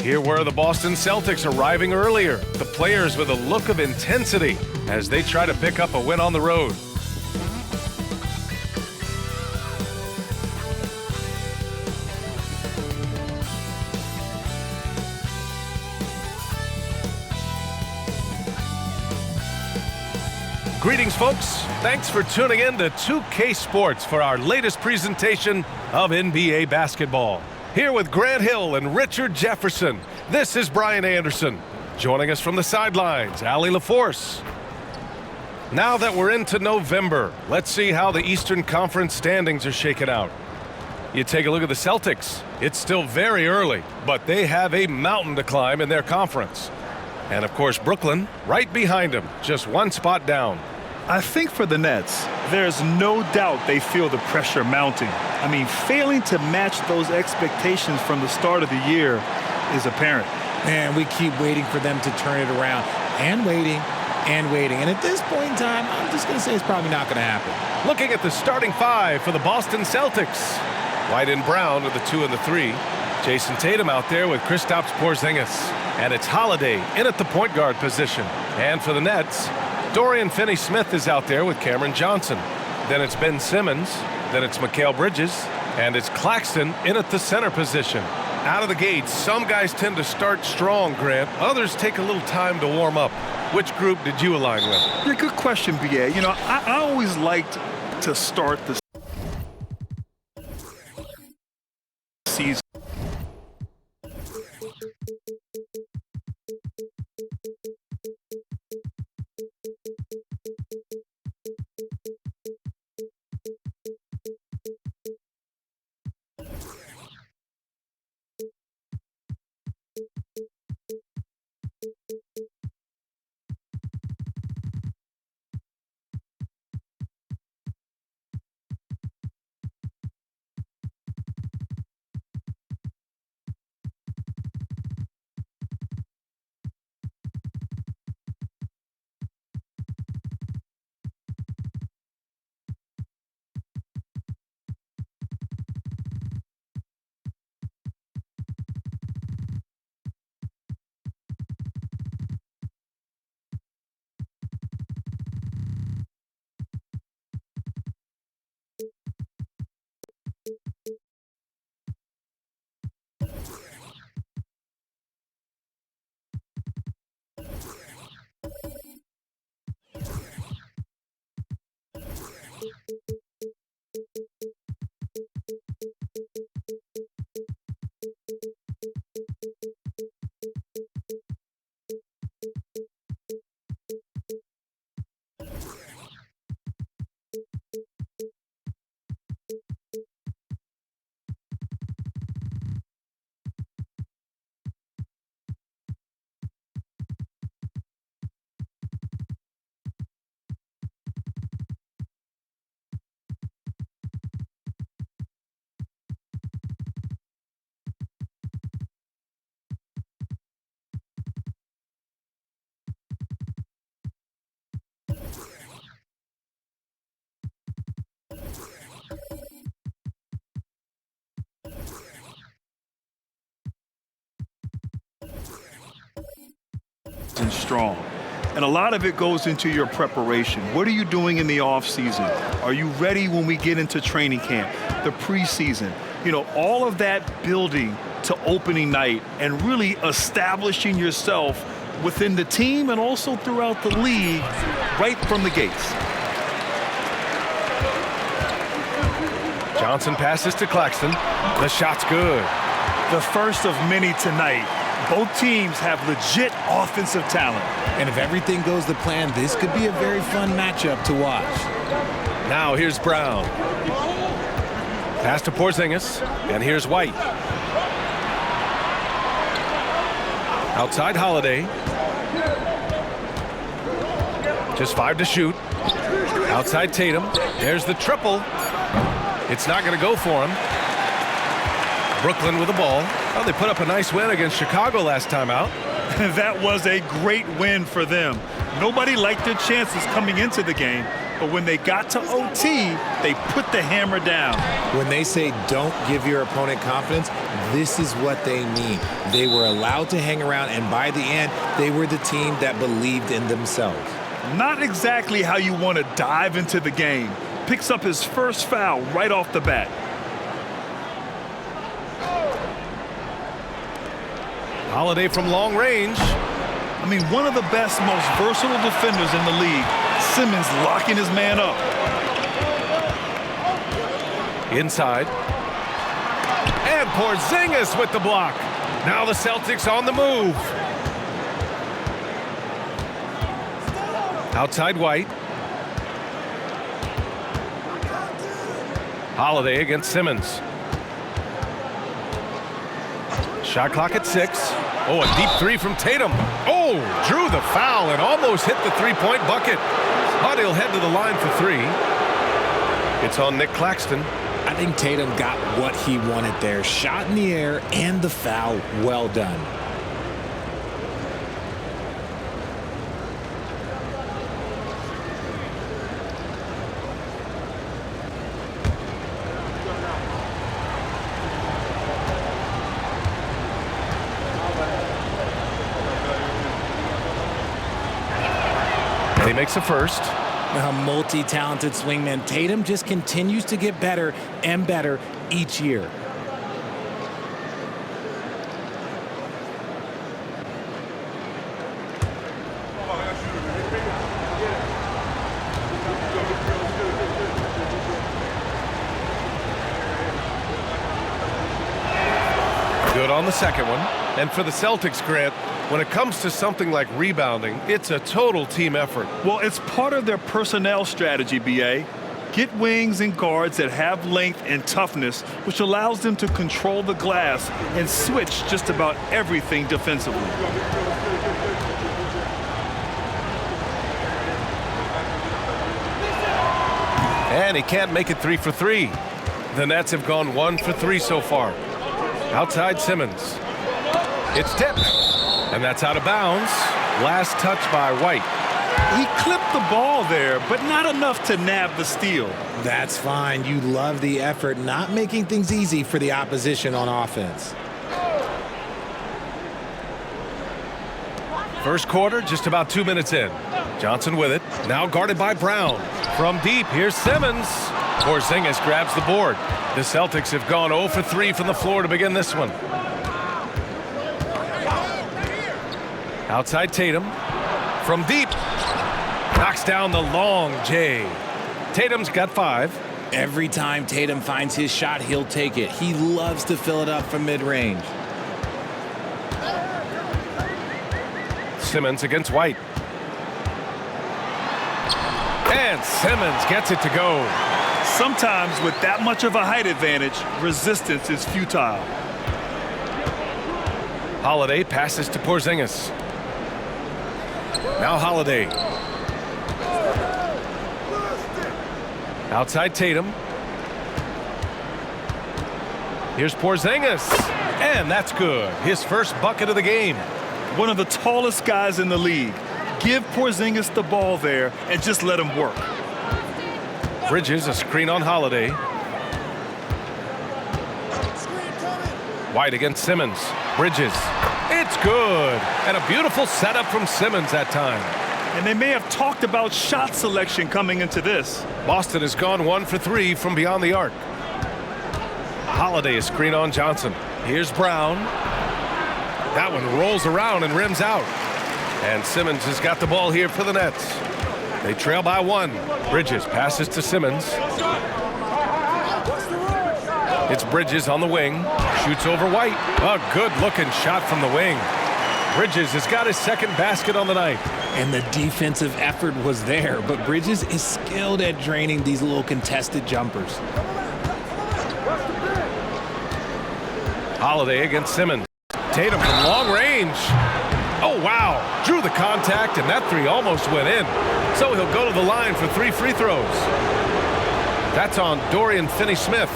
Here were the Boston Celtics arriving earlier, the players with a look of intensity as they try to pick up a win on the road. Greetings, folks. Thanks for tuning in to 2K Sports for our latest presentation of NBA basketball. Here with Grant Hill and Richard Jefferson, this is Brian Anderson. Joining us from the sidelines, Allie LaForce. Now that we're into November, let's see how the Eastern Conference standings are shaken out. You take a look at the Celtics. It's still very early, but they have a mountain to climb in their conference. And, of course, Brooklyn right behind them, just one spot down. I think for the Nets, there's no doubt they feel the pressure mounting. I mean, failing to match those expectations from the start of the year is apparent. Man, we keep waiting for them to turn it around and waiting and waiting. And at this point in time, I'm just going to say it's probably not going to happen. Looking at the starting five for the Boston Celtics. White and Brown are the 2 and the 3. Jason Tatum out there with Kristaps Porzingis. And it's Holiday in at the point guard position. And for the Nets, Dorian Finney-Smith is out there with Cameron Johnson. Then it's Ben Simmons. Then it's Mikal Bridges. And it's Claxton in at the center position. Out of the gate, some guys tend to start strong, Grant. Others take a little time to warm up. Which group did you align with? Yeah, good question, B.A. You know, I always liked to start the season. And strong. And a lot of it goes into your preparation. What are you doing in the off season? Are you ready when we get into training camp, the preseason? You know, all of that building to opening night and really establishing yourself within the team and also throughout the league right from the gates. Johnson passes to Claxton. The shot's good. The first of many tonight. Both teams have legit offensive talent. And if everything goes to plan, this could be a very fun matchup to watch. Now here's Brown. Pass to Porzingis. And here's White. Outside Holiday. Just 5 to shoot. Outside Tatum. There's the triple. It's not going to go for him. Brooklyn with the ball. Well, they put up a nice win against Chicago last time out. That was a great win for them. Nobody liked their chances coming into the game, But when they got to OT, they put the hammer down. When they say don't give your opponent confidence, this is what they mean. They were allowed to hang around, and by the end, they were the team that believed in themselves. Not exactly how you want to dive into the game. Picks up his first foul right off the bat. Holiday from long range. I mean, one of the best, most versatile defenders in the league. Simmons locking his man up. Inside. And Porzingis with the block. Now the Celtics on the move. Outside White. Holiday against Simmons. Shot clock at 6. Oh, a deep three from Tatum. Oh, drew the foul and almost hit the three-point bucket. But he'll head to the line for 3. It's on Nick Claxton. I think Tatum got what he wanted there. Shot in the air and the foul. Well done. He makes a first. A multi-talented swingman. Tatum just continues to get better and better each year. Good on the second one. And for the Celtics, Grant, when it comes to something like rebounding, it's a total team effort. Well, it's part of their personnel strategy, B.A. Get wings and guards that have length and toughness, which allows them to control the glass and switch just about everything defensively. And he can't make it 3 for 3. The Nets have gone 1 for 3 so far. Outside Simmons. It's tipped. And that's out of bounds. Last touch by White. He clipped the ball there, but not enough to nab the steal. That's fine. You love the effort, not making things easy for the opposition on offense. First quarter, just about 2 minutes in. Johnson with it. Now guarded by Brown. From deep, here's Simmons. Porzingis grabs the board. The Celtics have gone 0 for 3 from the floor to begin this one. Outside Tatum. From deep. Knocks down the long J. Tatum's got 5. Every time Tatum finds his shot, he'll take it. He loves to fill it up from mid-range. Simmons against White. And Simmons gets it to go. Sometimes with that much of a height advantage, resistance is futile. Holiday passes to Porzingis. Now Holiday. Outside Tatum. Here's Porzingis. And that's good. His first bucket of the game. One of the tallest guys in the league. Give Porzingis the ball there and just let him work. Bridges, a screen on Holiday. White against Simmons. Bridges. It's good. And a beautiful setup from Simmons that time. And they may have talked about shot selection coming into this. Boston has gone 1 for 3 from beyond the arc. Holiday, a screen on Johnson. Here's Brown. That one rolls around and rims out. And Simmons has got the ball here for the Nets. They trail by 1. Bridges passes to Simmons. It's Bridges on the wing. Shoots over White. A good-looking shot from the wing. Bridges has got his second basket on the night. And the defensive effort was there, but Bridges is skilled at draining these little contested jumpers. Holiday against Simmons. Tatum from long range. Oh, wow. Drew the contact, and that 3 almost went in. So he'll go to the line for 3 free throws. That's on Dorian Finney-Smith.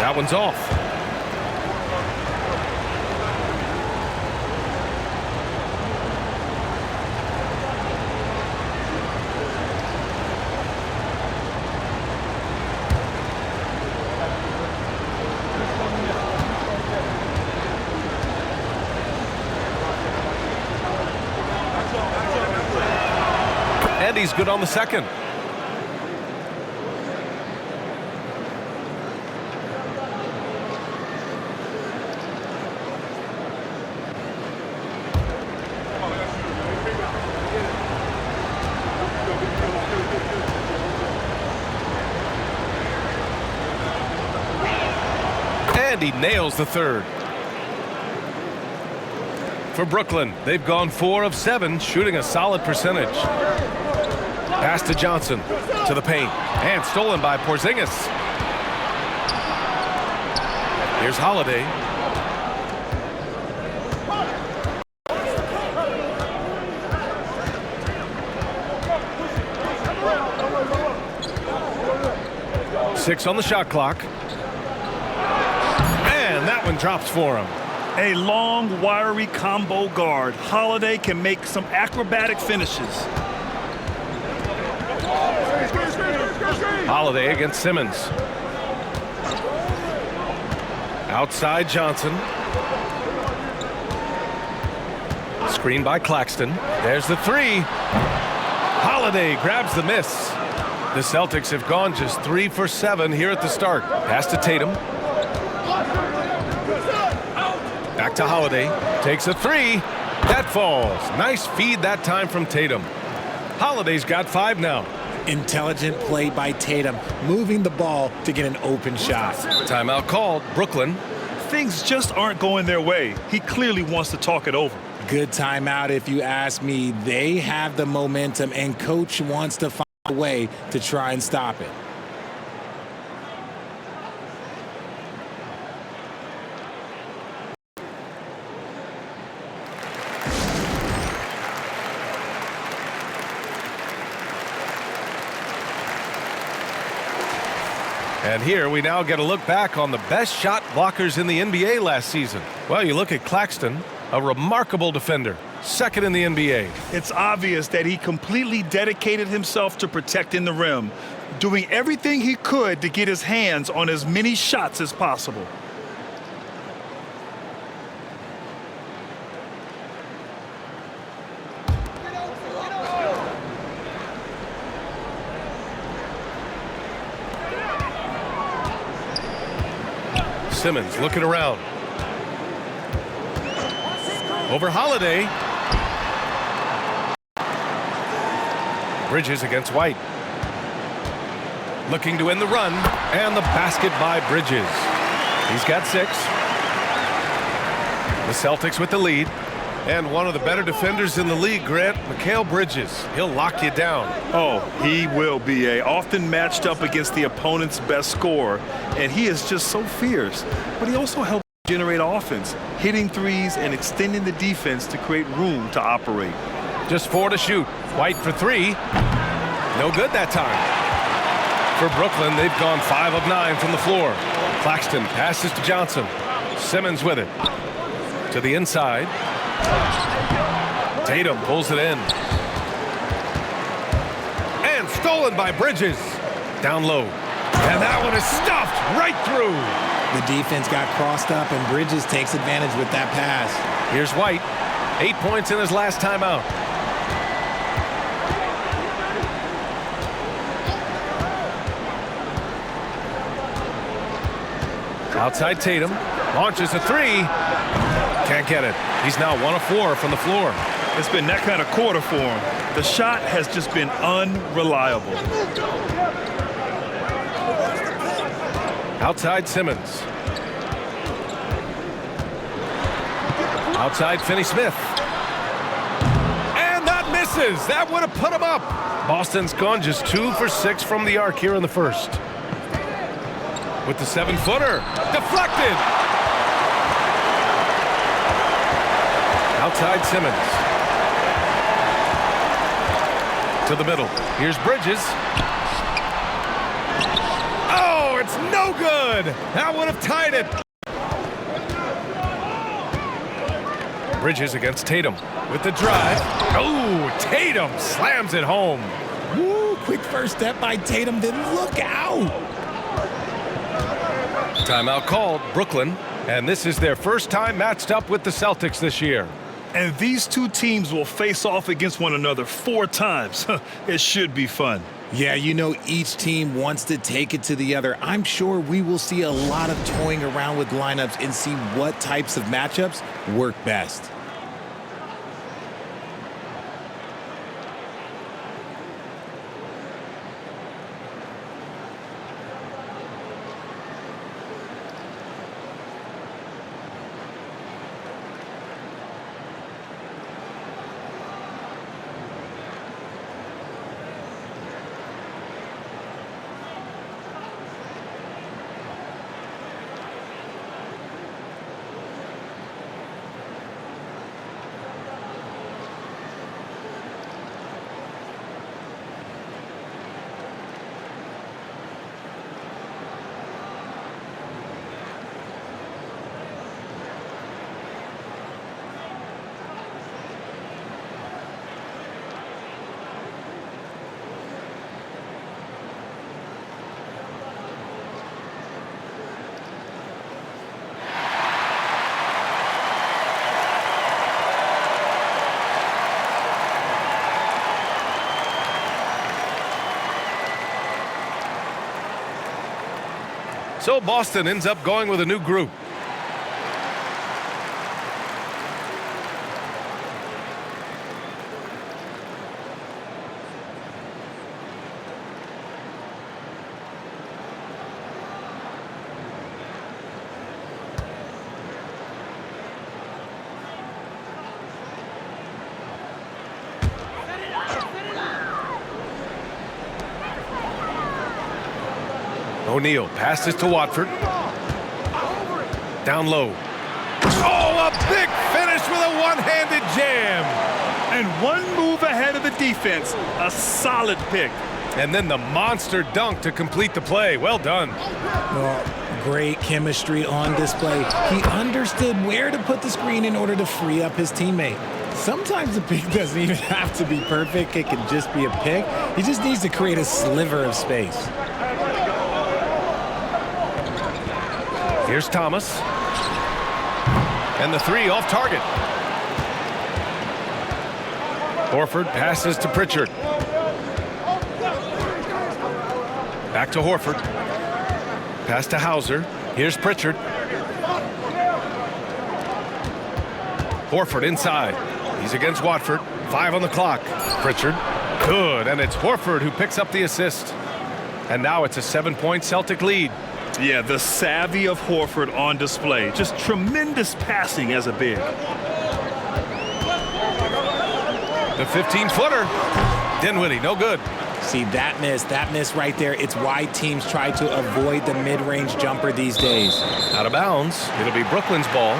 That one's off. And he's good on the second. And he nails the third. For Brooklyn, they've gone 4 of 7, shooting a solid percentage. Pass to Johnson, to the paint, and stolen by Porzingis. Here's Holiday. Six on the shot clock. And that one drops for him. A long, wiry combo guard. Holiday can make some acrobatic finishes. Holiday against Simmons. Outside Johnson. Screen by Claxton. There's the three. Holiday grabs the miss. The Celtics have gone just 3 for 7 here at the start. Pass to Tatum. Back to Holiday. Takes a three. That falls. Nice feed that time from Tatum. Holiday's got 5 now. Intelligent play by Tatum, moving the ball to get an open shot. Timeout called. Brooklyn. Things just aren't going their way. He clearly wants to talk it over. Good timeout if you ask me. They have the momentum, and coach wants to find a way to try and stop it. And here we now get a look back on the best shot blockers in the NBA last season. Well, you look at Claxton, a remarkable defender, second in the NBA. It's obvious that he completely dedicated himself to protecting the rim, doing everything he could to get his hands on as many shots as possible. Simmons looking around. Over Holiday. Bridges against White. Looking to end the run. And the basket by Bridges. He's got 6. The Celtics with the lead. And one of the better defenders in the league, Grant, Mikal Bridges. He'll lock you down. Oh, he will be often matched up against the opponent's best scorer, and he is just so fierce. But he also helps generate offense, hitting threes and extending the defense to create room to operate. Just 4 to shoot. White for 3. No good that time. For Brooklyn, they've gone 5 of 9 from the floor. Claxton passes to Johnson. Simmons with it. To the inside. Tatum pulls it in. And stolen by Bridges. Down low. And that one is stuffed right through. The defense got crossed up, and Bridges takes advantage with that pass. Here's White. 8 points in his last timeout. Outside Tatum. Launches a 3. Can't get it. He's now 1 of 4 from the floor. It's been that kind of quarter for him. The shot has just been unreliable. Outside Simmons. Outside Finney-Smith. And that misses. That would have put him up. Boston's gone just 2 for 6 from the arc here in the first. With the 7-footer. Deflected. Outside Simmons. To the middle. Here's Bridges. Oh, Oh, it's no good. That would have tied it. Bridges against Tatum with the drive. Oh, Tatum slams it home. Woo, quick first step by Tatum, then look out. Timeout called, Brooklyn, and this is their first time matched up with the Celtics this year. And these two teams will face off against one another 4 times. It should be fun. Yeah, you know, each team wants to take it to the other. I'm sure we will see a lot of toying around with lineups and see what types of matchups work best. So Boston ends up going with a new group. O'Neal passes to Watford. Down low. Oh, a big finish with a one-handed jam. And one move ahead of the defense. A solid pick. And then the monster dunk to complete the play. Well done. Well, great chemistry on display. He understood where to put the screen in order to free up his teammate. Sometimes the pick doesn't even have to be perfect. It can just be a pick. He just needs to create a sliver of space. Here's Thomas. And the three off target. Horford passes to Pritchard. Back to Horford. Pass to Hauser. Here's Pritchard. Horford inside. He's against Watford. 5 on the clock. Pritchard. Good. And it's Horford who picks up the assist. And now it's a 7-point Celtic lead. Yeah, the savvy of Horford on display. Just tremendous passing as a big. The 15-footer. Dinwiddie, no good. See, that miss right there. It's why teams try to avoid the mid-range jumper these days. Out of bounds. It'll be Brooklyn's ball.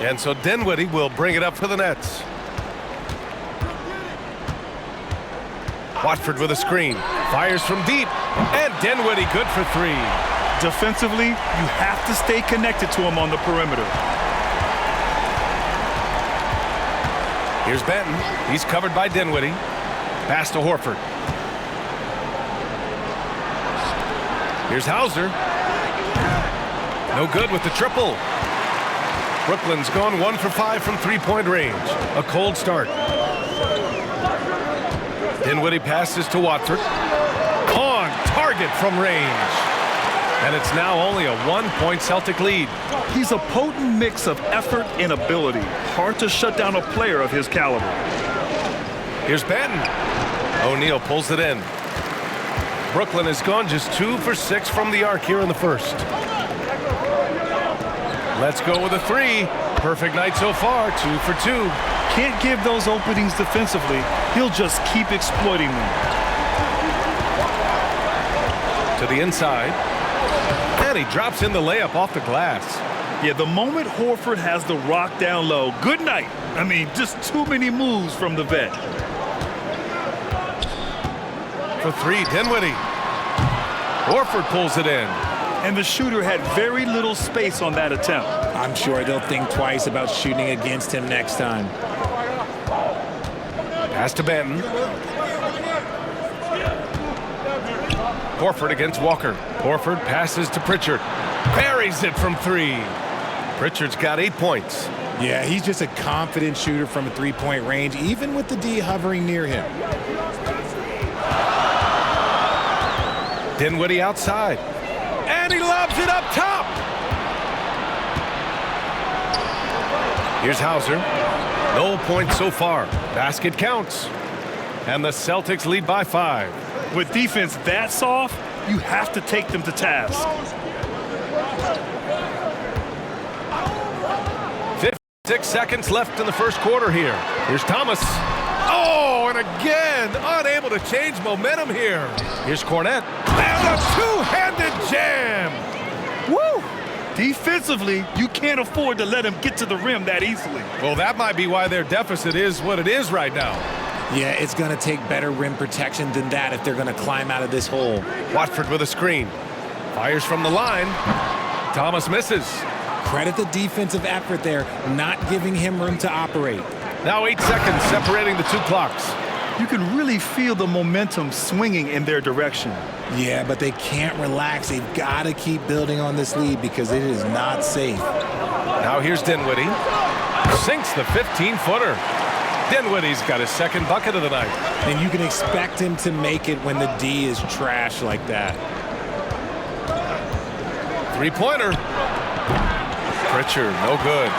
And so Dinwiddie will bring it up for the Nets. Watford with a screen. Fires from deep. And Dinwiddie good for 3. Defensively, you have to stay connected to him on the perimeter. Here's Benton. He's covered by Dinwiddie. Pass to Horford. Here's Hauser. No good with the triple. Brooklyn's gone 1 for 5 from 3-point range. A cold start. Dinwiddie passes to Watford. On target from range. And it's now only a 1-point Celtic lead. He's a potent mix of effort and ability. Hard to shut down a player of his caliber. Here's Benton. O'Neal pulls it in. Brooklyn has gone just 2 for 6 from the arc here in the first. Let's go with a 3. Perfect night so far, 2 for 2. Can't give those openings defensively. He'll just keep exploiting them. To the inside. And he drops in the layup off the glass. Yeah, the moment Horford has the rock down low, good night. I mean, just too many moves from the vet. For three, Dinwiddie. Horford pulls it in. And the shooter had very little space on that attempt. I'm sure they'll think twice about shooting against him next time. Pass to Benton. Horford against Walker. Horford passes to Pritchard. Buries it from three. Pritchard's got 8 points. Yeah, he's just a confident shooter from a three-point range, even with the D hovering near him. Dinwiddie outside. And he lobs it up top. Here's Hauser. No points so far. Basket counts. And the Celtics lead by 5. With defense that soft, you have to take them to task. 6 seconds left in the first quarter here. Here's Thomas. Oh, and again, unable to change momentum here. Here's Cornette. And a two-handed jam. Woo! Defensively, you can't afford to let him get to the rim that easily. Well, that might be why their deficit is what it is right now. Yeah, it's going to take better rim protection than that if they're going to climb out of this hole. Watford with a screen. Fires from the line. Thomas misses. Credit the defensive effort there, not giving him room to operate. Now 8 seconds separating the two clocks. You can really feel the momentum swinging in their direction. Yeah, but they can't relax. They've got to keep building on this lead because it is not safe. Now here's Dinwiddie. Sinks the 15-footer. Dinwiddie's got his second bucket of the night. And you can expect him to make it when the D is trash like that. Three-pointer. Pritchard, no good.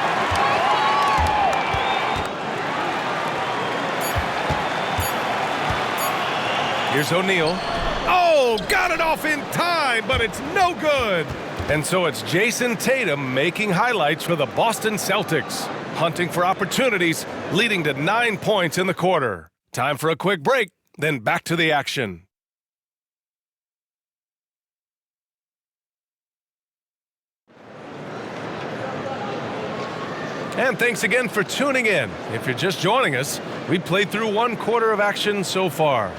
Here's O'Neal. Oh, got it off in time, but it's no good. And so it's Jason Tatum making highlights for the Boston Celtics. Hunting for opportunities, leading to 9 points in the quarter. Time for a quick break, then back to the action. And thanks again for tuning in. If you're just joining us, we played through 1 quarter of action so far.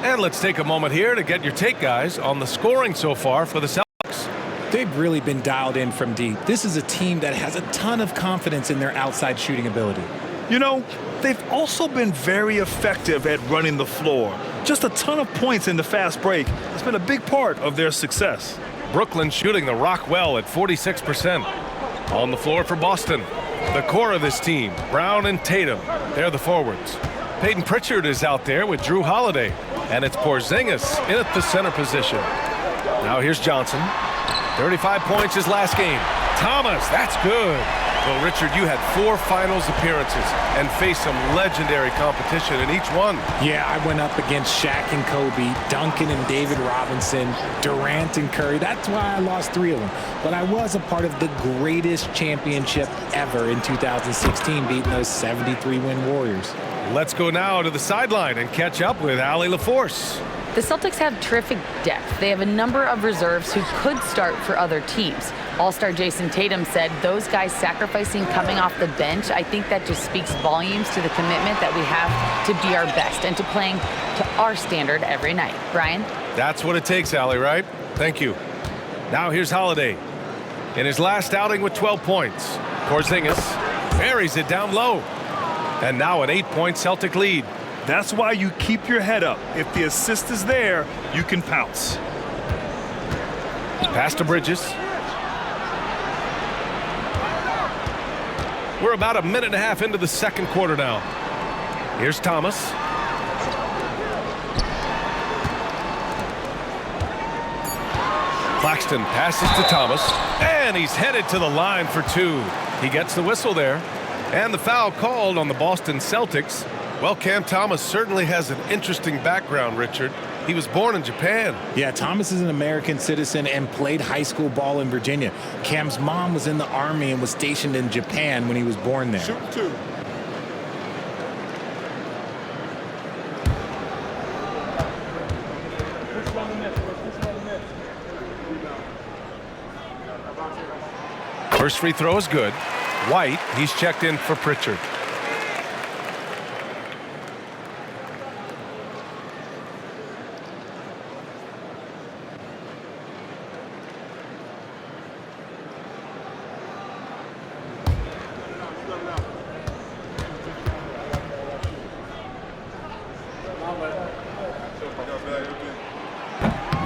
And let's take a moment here to get your take, guys, on the scoring so far for the Celtics. They've really been dialed in from deep. This is a team that has a ton of confidence in their outside shooting ability. You know, they've also been very effective at running the floor. Just a ton of points in the fast break has been a big part of their success. Brooklyn shooting the rock well at 46%. On the floor for Boston, the core of this team, Brown and Tatum, they're the forwards. Peyton Pritchard is out there with Drew Holiday, and it's Porzingis in at the center position. Now here's Johnson. 35 points his last game. Thomas, that's good. Well, Richard, you had 4 finals appearances and faced some legendary competition in each one. Yeah, I went up against Shaq and Kobe, Duncan and David Robinson, Durant and Curry. That's why I lost 3 of them. But I was a part of the greatest championship ever in 2016, beating those 73-win Warriors. Let's go now to the sideline and catch up with Allie LaForce. The Celtics have terrific depth. They have a number of reserves who could start for other teams. All-star Jason Tatum said those guys sacrificing coming off the bench, I think that just speaks volumes to the commitment that we have to be our best and to playing to our standard every night. Brian? That's what it takes, Allie, right? Thank you. Now here's Holiday. In his last outing with 12 points, Porzingis buries it down low. And now an 8-point Celtic lead. That's why you keep your head up. If the assist is there, you can pounce. Pass to Bridges. We're about a minute and a half into the second quarter now. Here's Thomas. Claxton passes to Thomas, and he's headed to the line for 2. He gets the whistle there, and the foul called on the Boston Celtics. Well, Cam Thomas certainly has an interesting background, Richard. He was born in Japan. Yeah, Thomas is an American citizen and played high school ball in Virginia. Cam's mom was in the Army and was stationed in Japan when he was born there. Shoot 2. First free throw is good. White, he's checked in for Pritchard.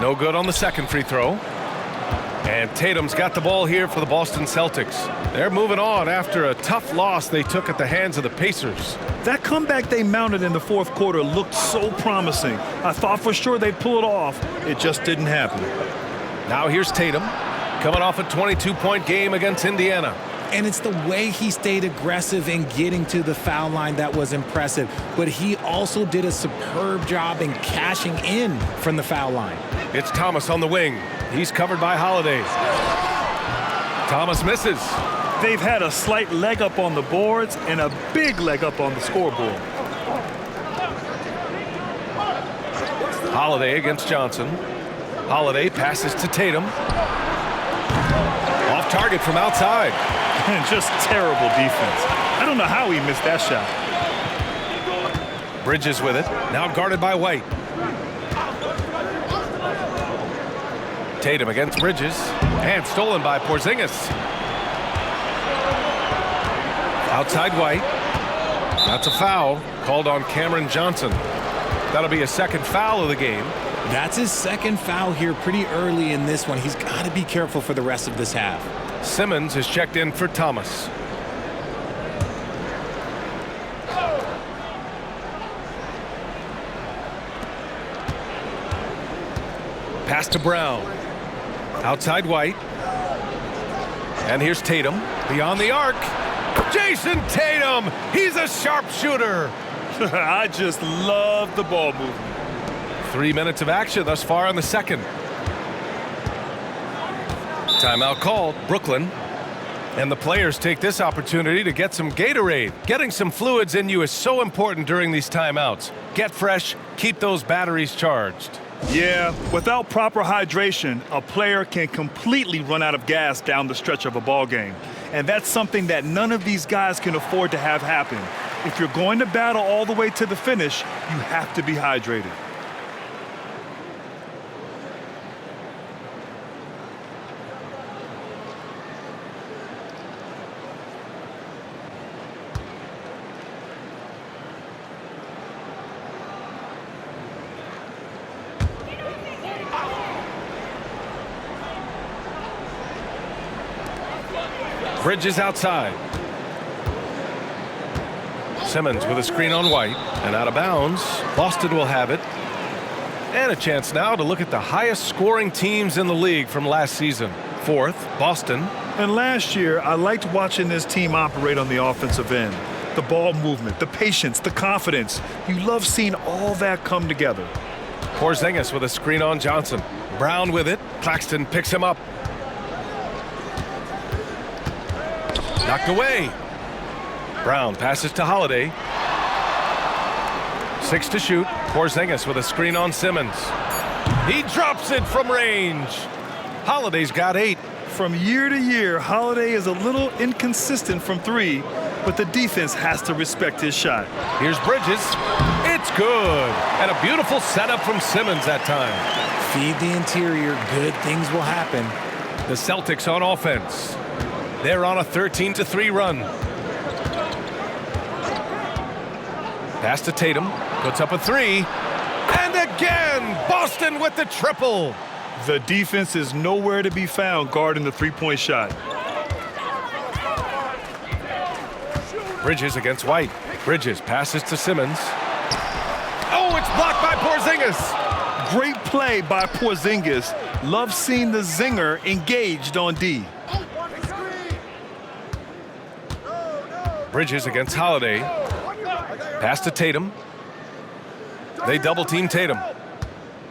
No good on the second free throw. And Tatum's got the ball here for the Boston Celtics. They're moving on after a tough loss they took at the hands of the Pacers. That comeback they mounted in the fourth quarter looked so promising. I thought for sure they'd pull it off. It just didn't happen. Now here's Tatum, coming off a 22-point game against Indiana. And it's the way he stayed aggressive in getting to the foul line that was impressive. But he also did a superb job in cashing in from the foul line. It's Thomas on the wing. He's covered by Holiday. Thomas misses. They've had a slight leg up on the boards and a big leg up on the scoreboard. Holiday against Johnson. Holiday passes to Tatum. Off target from outside. Just terrible defense. I don't know how he missed that shot. Bridges with it. Now guarded by White. Tatum against Bridges. And stolen by Porzingis. Outside White. That's a foul called on Cameron Johnson. That'll be a second foul of the game. That's his second foul here pretty early in this one. He's got to be careful for the rest of this half. Simmons is checked in for Thomas. Pass to Brown. Outside White. And here's Tatum. Beyond the arc. Jason Tatum! He's a sharpshooter! I just love the ball movement. 3 minutes of action thus far in the second. Timeout called, Brooklyn. And the players take this opportunity to get some Gatorade. Getting some fluids in you is so important during these timeouts. Get fresh, keep those batteries charged. Yeah, without proper hydration, a player can completely run out of gas down the stretch of a ball game. And that's something that none of these guys can afford to have happen. If you're going to battle all the way to the finish, you have to be hydrated. Bridges outside. Simmons with a screen on White and out of bounds. Boston will have it. And a chance now to look at the highest scoring teams in the league from last season. Fourth, Boston. And last year, I liked watching this team operate on the offensive end. The ball movement, the patience, the confidence. You love seeing all that come together. Porzingis with a screen on Johnson. Brown with it. Claxton picks him up. Knocked away. Brown passes to Holiday. 6 to shoot. Porzingis with a screen on Simmons. He drops it from range. Holiday's got 8. From year to year, Holiday is a little inconsistent from 3, but the defense has to respect his shot. Here's Bridges. It's good. And a beautiful setup from Simmons that time. Feed the interior. Good things will happen. The Celtics on offense. They're on a 13-3 run. Pass to Tatum. Puts up a 3. And again, Boston with the triple. The defense is nowhere to be found guarding the three-point shot. Bridges against White. Bridges passes to Simmons. Oh, it's blocked by Porzingis. Great play by Porzingis. Love seeing the zinger engaged on D. Bridges against Holiday. Pass to Tatum. They double team Tatum.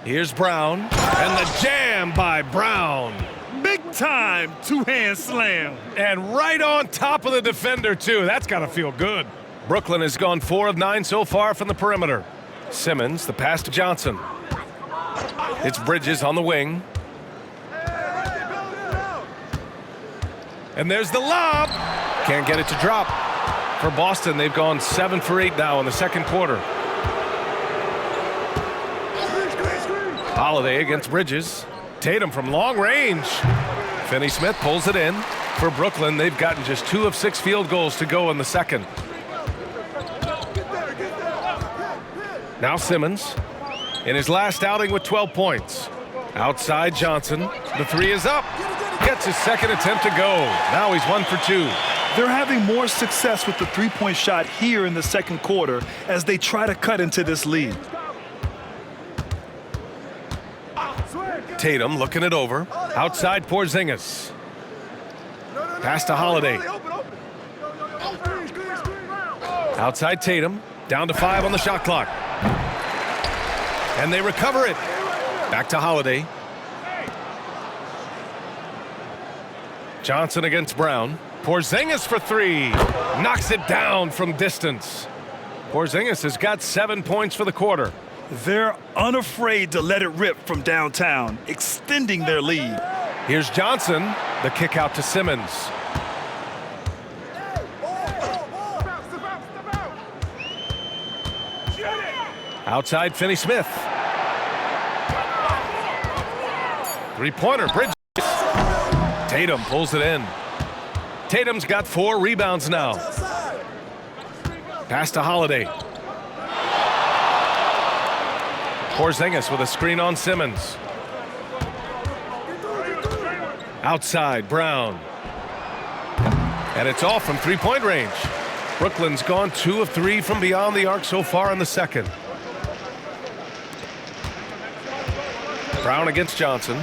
Here's Brown. And the jam by Brown. Big time two-hand slam. And right on top of the defender, too. That's got to feel good. Brooklyn has gone 4 of 9 so far from the perimeter. Simmons, the pass to Johnson. It's Bridges on the wing. And there's the lob. Can't get it to drop. For Boston, they've gone 7 for 8 now in the second quarter. Holiday against Bridges. Tatum from long range. Finney-Smith pulls it in. For Brooklyn, they've gotten just 2 of 6 field goals to go in the second. Now Simmons in his last outing with 12 points. Outside Johnson. The three is up. Gets his second attempt to go. Now he's 1 for 2. They're having more success with the three-point shot here in the second quarter as they try to cut into this lead. Tatum looking it over. Outside Porzingis. Pass to Holiday. Outside Tatum. Down to 5 on the shot clock. And they recover it. Back to Holiday. Johnson against Brown. Porzingis for 3. Knocks it down from distance. Porzingis has got 7 points for the quarter. They're unafraid to let it rip from downtown, extending their lead. Here's Johnson. The kick out to Simmons. Outside Finney-Smith. Three-pointer, Bridges. Tatum pulls it in. Tatum's got 4 rebounds now. Pass to Holiday. Porzingis with a screen on Simmons. Outside, Brown. And it's off from three-point range. Brooklyn's gone 2 of 3 from beyond the arc so far in the second. Brown against Johnson.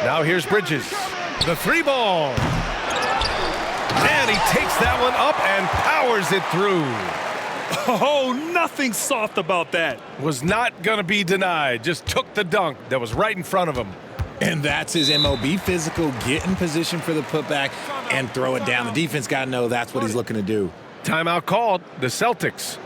Now here's Bridges. The 3-ball. And he takes that one up and powers it through. Oh, nothing soft about that. Was not going to be denied. Just took the dunk that was right in front of him. And that's his MO. Be physical, get in position for the putback, and throw it down. The defense got to know that's what he's looking to do. Timeout called. The Celtics.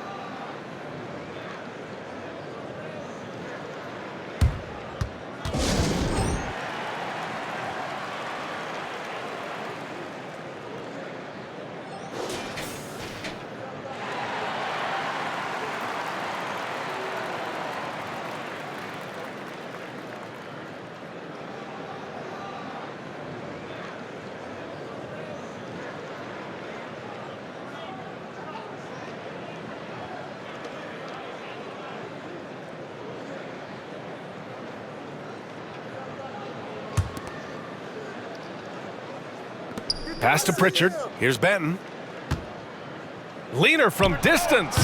Pass to Pritchard. Here's Benton. Leaner from distance.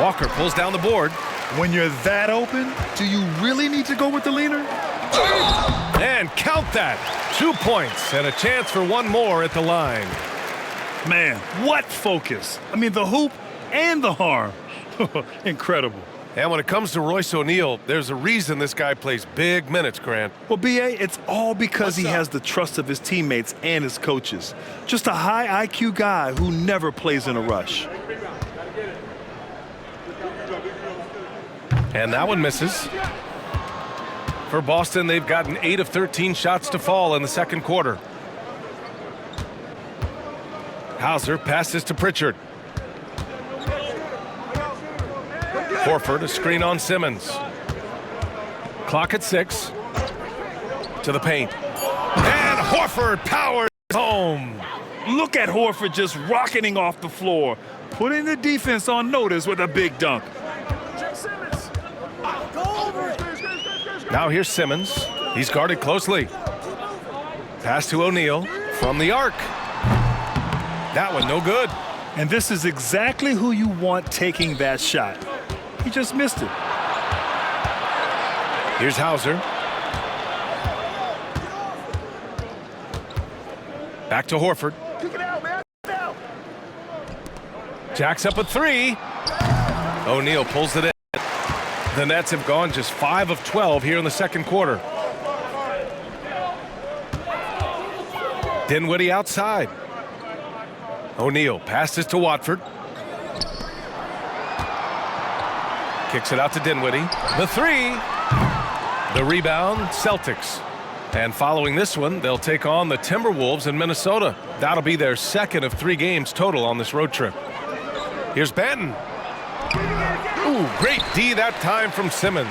Walker pulls down the board. When you're that open, do you really need to go with the leaner? And count that. 2 points and a chance for one more at the line. Man, what focus. I mean, the hoop and the harm. Incredible. And when it comes to Royce O'Neal, there's a reason this guy plays big minutes, Grant. Well, B.A., it's all because he has the trust of his teammates and his coaches. Just a high IQ guy who never plays in a rush. And that one misses. For Boston, they've gotten 8 of 13 shots to fall in the second quarter. Hauser passes to Pritchard. Horford, a screen on Simmons. Clock at 6. To the paint. And Horford powers home. Look at Horford just rocketing off the floor, putting the defense on notice with a big dunk. Now here's Simmons. He's guarded closely. Pass to O'Neal from the arc. That one no good. And this is exactly who you want taking that shot. He just missed it. Here's Hauser. Back to Horford. Jacks up a 3. O'Neal pulls it in. The Nets have gone just 5 of 12 here in the second quarter. Dinwiddie outside. O'Neal passes to Watford. Kicks it out to Dinwiddie. The 3. The rebound, Celtics. And following this one, they'll take on the Timberwolves in Minnesota. That'll be their second of 3 games total on this road trip. Here's Banton. Ooh, great D that time from Simmons.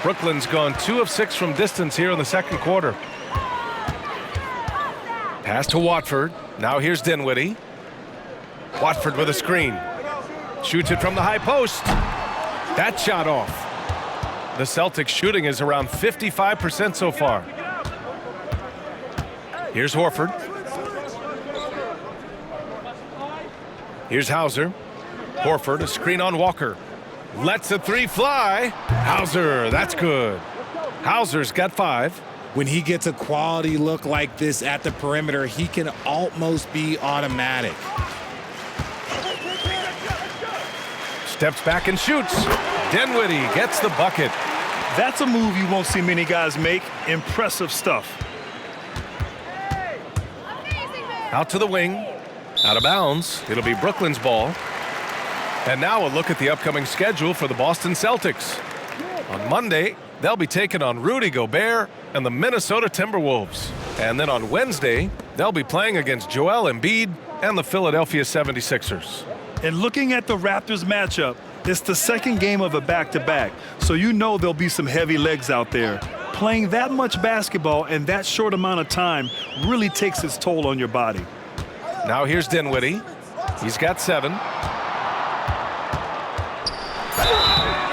Brooklyn's gone 2 of 6 from distance here in the second quarter. Pass to Watford. Now here's Dinwiddie. Watford with a screen. Shoots it from the high post. That shot off. The Celtics shooting is around 55% so far. Here's Horford. Here's Hauser. Horford, a screen on Walker. Lets a 3 fly. Hauser, that's good. Hauser's got 5. When he gets a quality look like this at the perimeter, he can almost be automatic. Steps back and shoots. Dinwiddie gets the bucket. That's a move you won't see many guys make. Impressive stuff. Out to the wing. Out of bounds. It'll be Brooklyn's ball. And now a look at the upcoming schedule for the Boston Celtics. On Monday, they'll be taking on Rudy Gobert and the Minnesota Timberwolves. And then on Wednesday, they'll be playing against Joel Embiid and the Philadelphia 76ers. And looking at the Raptors matchup, it's the second game of a back-to-back, so you know there'll be some heavy legs out there. Playing that much basketball in that short amount of time really takes its toll on your body. Now here's Dinwiddie. He's got 7.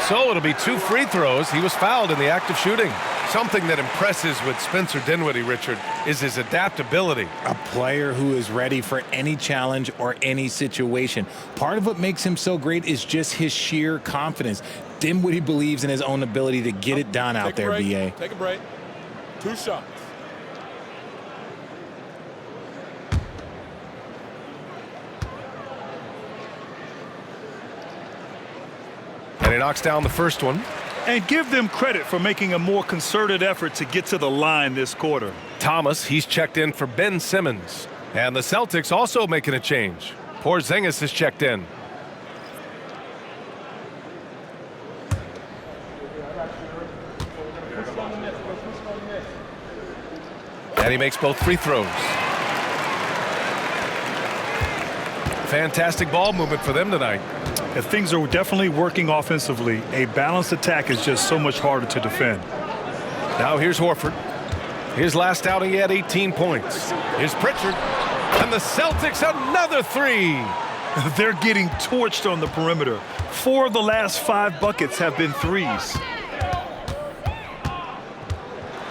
So it'll be 2 free throws. He was fouled in the act of shooting. Something that impresses with Spencer Dinwiddie, Richard, is his adaptability. A player who is ready for any challenge or any situation. Part of what makes him so great is just his sheer confidence. Dinwiddie believes in his own ability to get it done out there, B.A. Take a break. 2 shots. And he knocks down the first one. And give them credit for making a more concerted effort to get to the line this quarter. Thomas, he's checked in for Ben Simmons. And the Celtics also making a change. Porzingis is checked in. And he makes both free throws. Fantastic ball movement for them tonight. If things are definitely working offensively, a balanced attack is just so much harder to defend. Now here's Horford. His last outing, he had 18 points. Here's Pritchard. And the Celtics, another 3. They're getting torched on the perimeter. 4 of the last 5 buckets have been threes.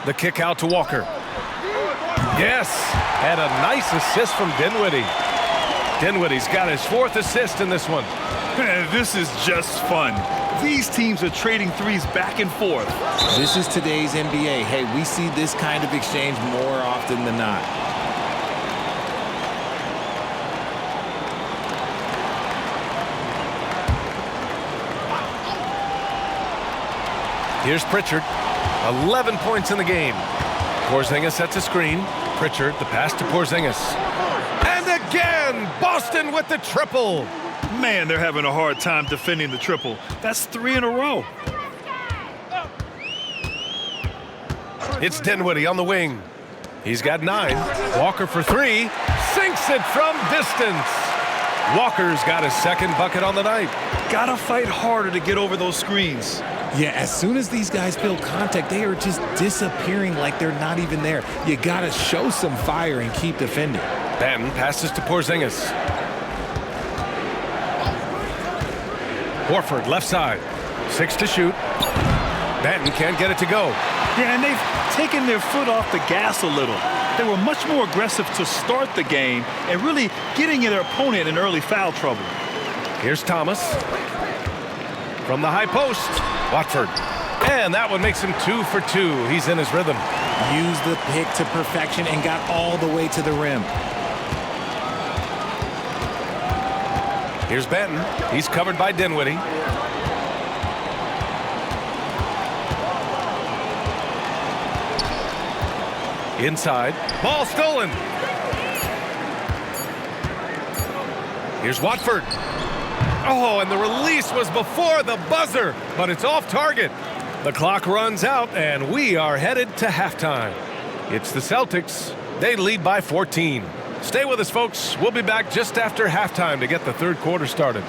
The kick out to Walker. Yes, and a nice assist from Dinwiddie. Dinwiddie's got his 4th assist in this one. This is just fun. These teams are trading threes back and forth. This is today's NBA. Hey, we see this kind of exchange more often than not. Here's Pritchard. 11 points in the game. Porzingis sets a screen. Pritchard, the pass to Porzingis. And again, Boston with the triple. Man, they're having a hard time defending the triple. That's 3 in a row. It's Dinwiddie on the wing. He's got 9. Walker for 3. Sinks it from distance. Walker's got his 2nd bucket on the night. Gotta fight harder to get over those screens. Yeah, as soon as these guys feel contact, they are just disappearing like they're not even there. You gotta show some fire and keep defending. Banton passes to Porzingis. Horford left side. 6 to shoot. Banton can't get it to go. Yeah, and they've taken their foot off the gas a little. They were much more aggressive to start the game and really getting their opponent in early foul trouble. Here's Thomas. From the high post. Watford. And that one makes him 2 for 2. He's in his rhythm. Used the pick to perfection and got all the way to the rim. Here's Banton. He's covered by Dinwiddie. Inside. Ball stolen. Here's Watford. Oh, and the release was before the buzzer, but it's off target. The clock runs out, and we are headed to halftime. It's the Celtics. They lead by 14. Stay with us, folks. We'll be back just after halftime to get the third quarter started.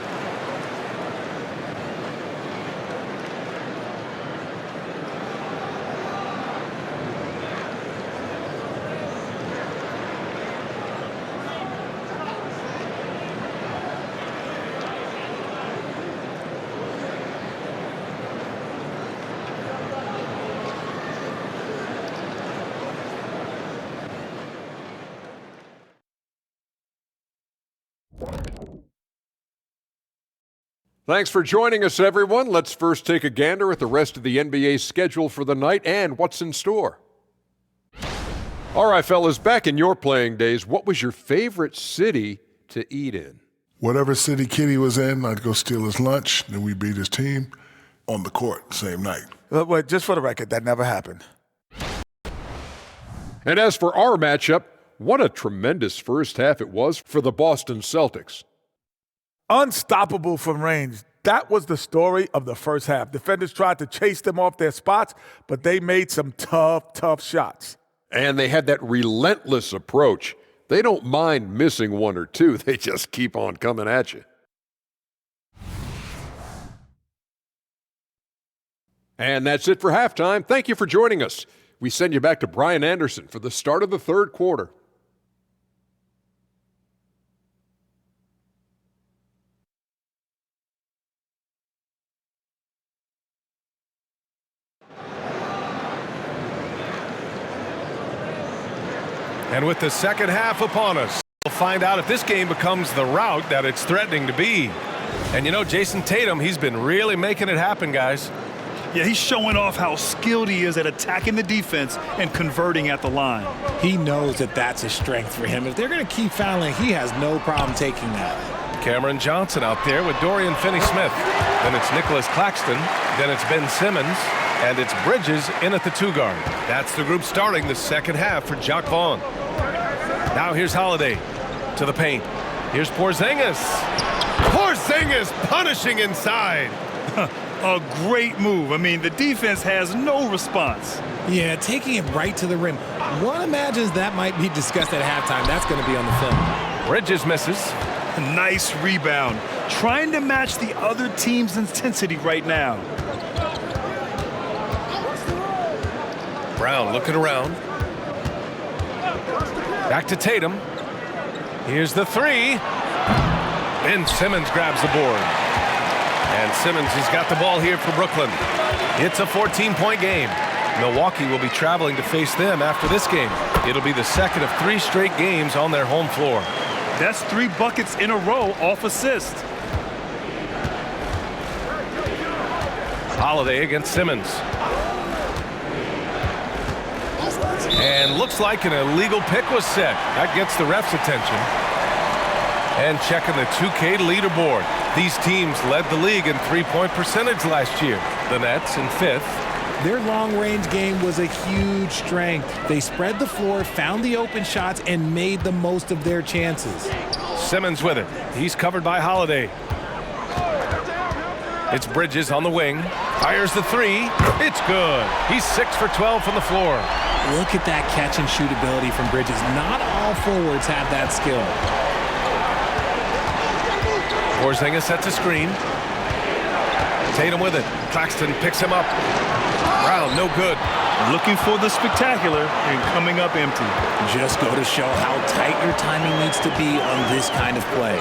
Thanks for joining us, everyone. Let's first take a gander at the rest of the NBA schedule for the night and what's in store. All right, fellas, back in your playing days, what was your favorite city to eat in? Whatever city Kitty was in, I'd go steal his lunch, then we beat his team on the court same night. Well, just for the record, that never happened. And as for our matchup, what a tremendous first half it was for the Boston Celtics. Unstoppable from range. That was the story of the first half. Defenders tried to chase them off their spots, but they made some tough shots. And they had that relentless approach. They don't mind missing one or two. They just keep on coming at you. And that's it for halftime. Thank you for joining us. We send you back to Brian Anderson for the start of the third quarter. And with the second half upon us, we'll find out if this game becomes the route that it's threatening to be. And you know, Jason Tatum, he's been really making it happen, guys. Yeah, he's showing off how skilled he is at attacking the defense and converting at the line. He knows that that's a strength for him. If they're going to keep fouling, he has no problem taking that. Cameron Johnson out there with Dorian Finney-Smith. Then it's Nicholas Claxton. Then it's Ben Simmons. And it's Bridges in at the two-guard. That's the group starting the second half for Jacque Vaughn. Now here's Holiday to the paint. Here's Porzingis. Porzingis punishing inside. A great move. I mean, the defense has no response. Yeah, taking it right to the rim. One imagines that might be discussed at halftime. That's going to be on the film. Bridges misses. Nice rebound. Trying to match the other team's intensity right now. Brown looking around. Back to Tatum. Here's the three. Ben Simmons grabs the board. And Simmons has got the ball here for Brooklyn. It's a 14-point game. Milwaukee will be traveling to face them after this game. It'll be the second of 3 straight games on their home floor. That's 3 buckets in a row off assist. Holiday against Simmons. And looks like an illegal pick was set. That gets the ref's attention. And checking the 2K leaderboard. These teams led the league in three-point percentage last year. The Nets in 5th. Their long-range game was a huge strength. They spread the floor, found the open shots, and made the most of their chances. Simmons with it. He's covered by Holiday. It's Bridges on the wing. Fires the three. It's good. He's 6 for 12 from the floor. Look at that catch and shoot ability from Bridges. Not all forwards have that skill. Porzingis sets a screen. Tatum with it. Claxton picks him up. Brown, no good. Looking for the spectacular and coming up empty. Just go to show how tight your timing needs to be on this kind of play.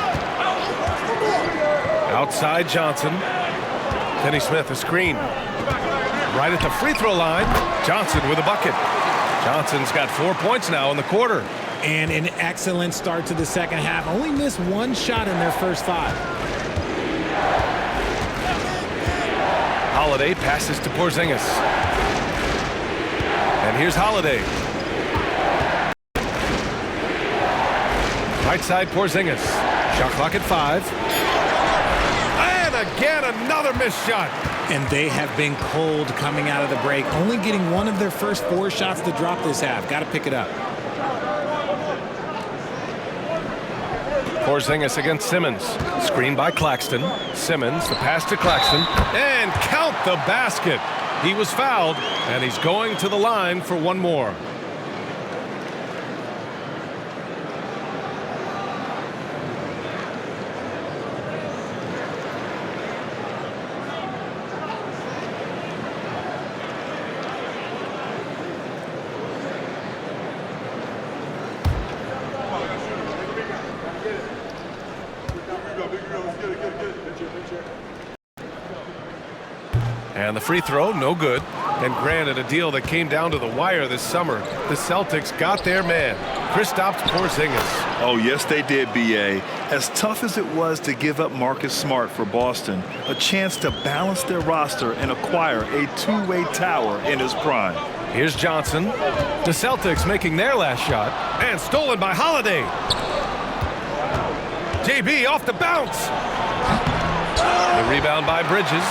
Outside Johnson. Finney-Smith a screen. Right at the free throw line. Johnson with a bucket. Johnson's got 4 points now in the quarter. And an excellent start to the second half. Only missed 1 shot in their first 5. Holiday passes to Porzingis. And here's Holiday. Right side Porzingis. Shot clock at 5. And again another missed shot. And they have been cold coming out of the break. Only getting 1 of their first 4 shots to drop this half. Got to pick it up. Porzingis against Simmons. Screen by Claxton. Simmons, the pass to Claxton. And count the basket. He was fouled, and he's going to the line for 1 more. And the free throw, no good. And granted, a deal that came down to the wire this summer. The Celtics got their man, Kristaps Porzingis. Oh, yes, they did, B.A. As tough as it was to give up Marcus Smart for Boston, a chance to balance their roster and acquire a two-way tower in his prime. Here's Johnson. The Celtics making their last shot. And stolen by Holiday. JB off the bounce. The rebound by Bridges.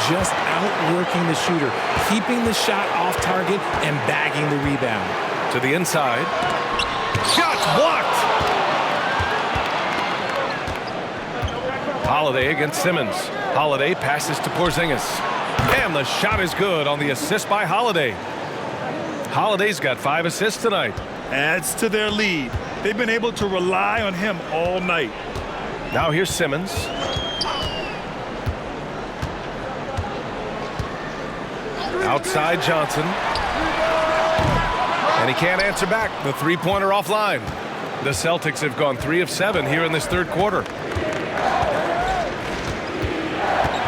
Just outworking the shooter, keeping the shot off target and bagging the rebound. To the inside. Shots blocked. Holiday against Simmons. Holiday passes to Porzingis. And the shot is good on the assist by Holiday. Holiday's got 5 assists tonight. Adds to their lead. They've been able to rely on him all night. Now here's Simmons. Outside Johnson. And he can't answer back. The three-pointer offline. The Celtics have gone 3 of 7 here in this third quarter.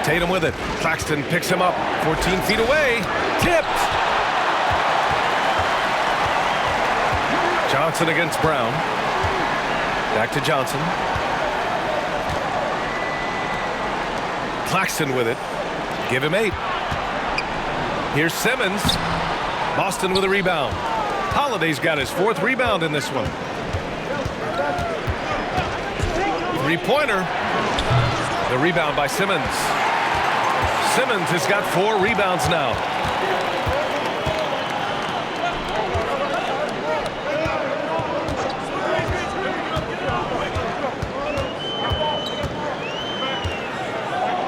Tatum with it. Claxton picks him up. 14 feet away. Tipped. Johnson against Brown. Back to Johnson. Claxton with it. Give him 8. Here's Simmons. Boston with a rebound. Holiday's got his 4th rebound in this one. Three-pointer. The rebound by Simmons. Simmons has got 4 rebounds now.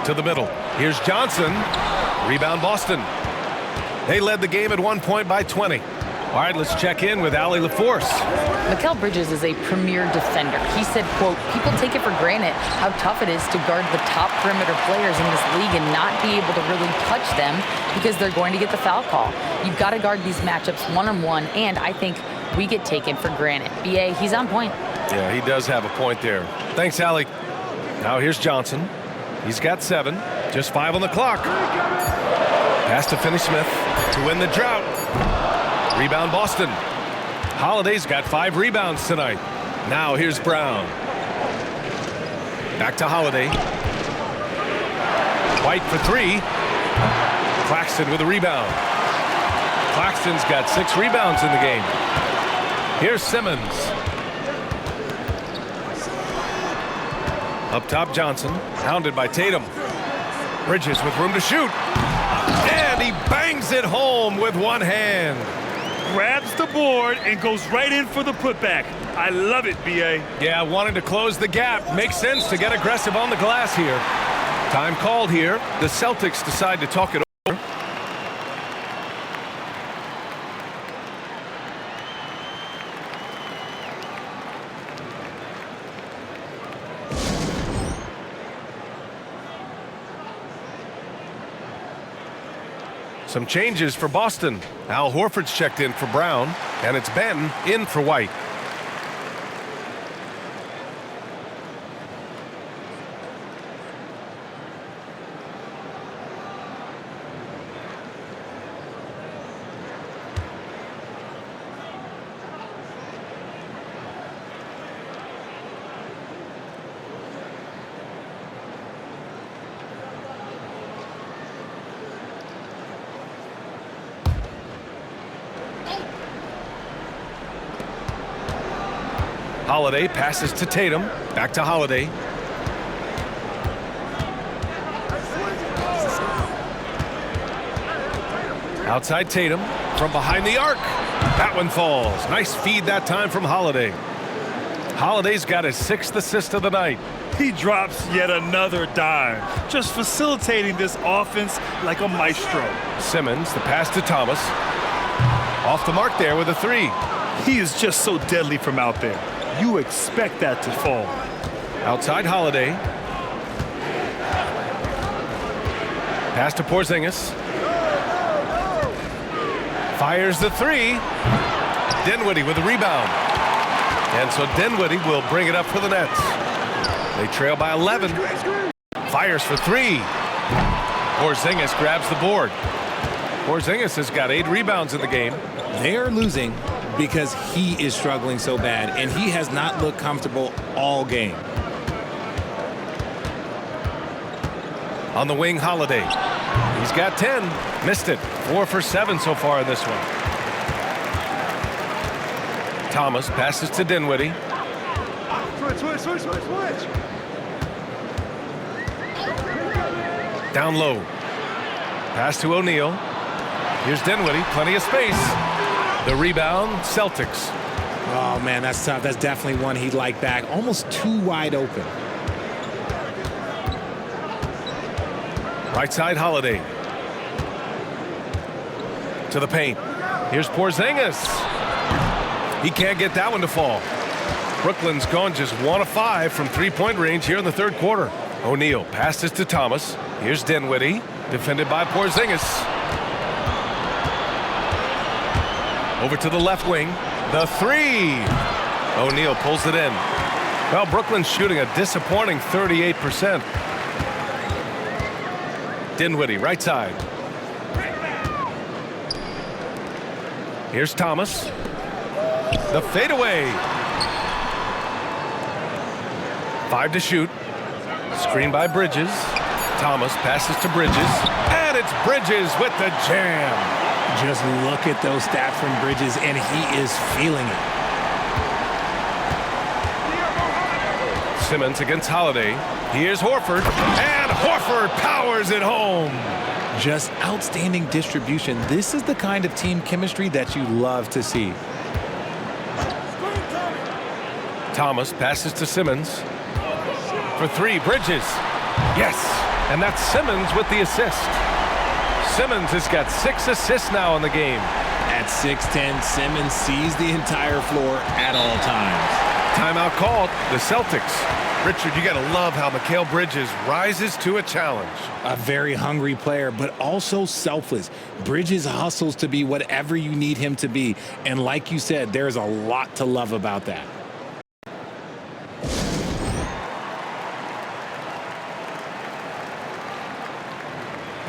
To the middle. Here's Johnson. Rebound Boston. They led the game at one point by 20. All right, let's check in with Allie LaForce. Mikal Bridges is a premier defender. He said, quote, people take it for granted how tough it is to guard the top perimeter players in this league and not be able to really touch them because they're going to get the foul call. You've got to guard these matchups one-on-one, and I think we get taken for granted. B.A., he's on point. Yeah, he does have a point there. Thanks, Allie. Now here's Johnson. He's got 7, just 5 on the clock. Pass to Finney-Smith to win the drought. Rebound Boston. Holiday's got 5 rebounds tonight. Now here's Brown. Back to Holiday. White for 3. Claxton with a rebound. Claxton's got 6 rebounds in the game. Here's Simmons. Up top Johnson, hounded by Tatum. Bridges with room to shoot. And he bangs it home with one hand. Grabs the board and goes right in for the putback. I love it, B.A. Yeah, wanting to close the gap. Makes sense to get aggressive on the glass here. Time called here. The Celtics decide to talk it over. Some changes for Boston. Al Horford's checked in for Brown, and it's Ben in for White. Holiday passes to Tatum. Back to Holiday. Outside Tatum from behind the arc. That one falls. Nice feed that time from Holiday. Holiday's got his 6th assist of the night. He drops yet another dime, just facilitating this offense like a maestro. Simmons, the pass to Thomas. Off the mark there with a 3. He is just so deadly from out there. You expect that to fall. Outside Holiday. Pass to Porzingis. Fires the 3. Dinwiddie with the rebound. And so Dinwiddie will bring it up for the Nets. They trail by 11. Fires for three. Porzingis grabs the board. Porzingis has got 8 rebounds in the game. They are losing because he is struggling so bad, and he has not looked comfortable all game. On the wing, Holiday. He's got 10. Missed it. 4 for 7 so far in this one. Thomas passes to Dinwiddie. Switch. Down low. Pass to O'Neal. Here's Dinwiddie. Plenty of space. The rebound, Celtics. Oh, man, that's tough. That's definitely one he'd like back. Almost too wide open. Right side, Holiday. To the paint. Here's Porzingis. He can't get that one to fall. Brooklyn's gone just 1 of 5 from three-point range here in the third quarter. O'Neal passes to Thomas. Here's Dinwiddie, defended by Porzingis. Over to the left wing. The three. O'Neal pulls it in. Well, Brooklyn's shooting a disappointing 38%. Dinwiddie, right side. Here's Thomas. The fadeaway. 5 to shoot. Screen by Bridges. Thomas passes to Bridges. And it's Bridges with the jam. Just look at those stats from Bridges, and he is feeling it. Simmons against Holiday. Here's Horford. And Horford powers it home. Just outstanding distribution. This is the kind of team chemistry that you love to see. Thomas passes to Simmons. For 3, Bridges. Yes, and that's Simmons with the assist. Simmons has got 6 assists now in the game. At 6'10", Simmons sees the entire floor at all times. Timeout called, the Celtics. Richard, you got to love how Mikal Bridges rises to a challenge. A very hungry player, but also selfless. Bridges hustles to be whatever you need him to be. And like you said, there's a lot to love about that.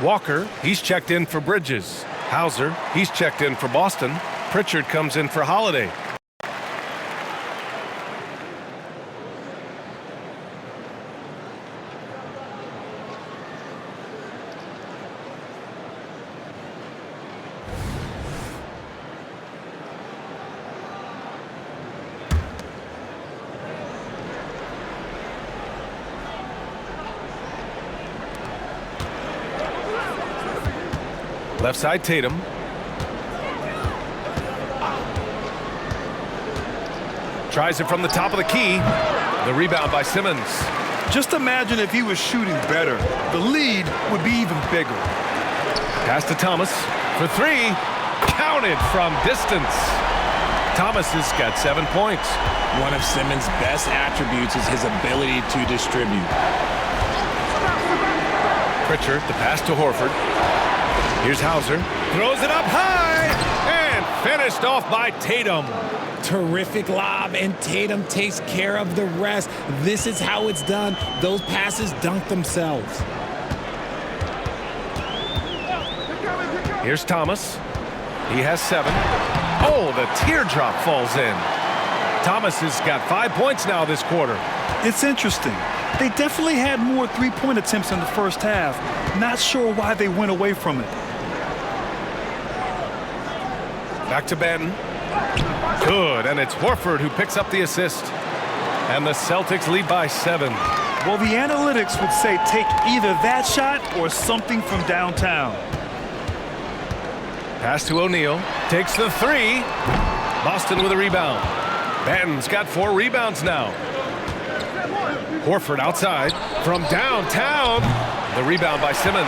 Walker, he's checked in for Bridges. Hauser, he's checked in for Boston. Pritchard comes in for Holiday. Left side, Tatum. Tries it from the top of the key. The rebound by Simmons. Just imagine if he was shooting better. The lead would be even bigger. Pass to Thomas for 3. Counted from distance. Thomas has got 7 points. One of Simmons' best attributes is his ability to distribute. Pritchard, the pass to Horford. Here's Hauser. Throws it up high. And finished off by Tatum. Terrific lob, and Tatum takes care of the rest. This is how it's done. Those passes dunk themselves. Here's Thomas. He has 7. Oh, the teardrop falls in. Thomas has got 5 points now this quarter. It's interesting. They definitely had more three-point attempts in the first half. Not sure why they went away from it. Back to Banton. Good, and it's Horford who picks up the assist. And the Celtics lead by 7. Well, the analytics would say take either that shot or something from downtown. Pass to O'Neal. Takes the 3. Boston with a rebound. Banton's got 4 rebounds now. Horford outside from downtown. The rebound by Simmons.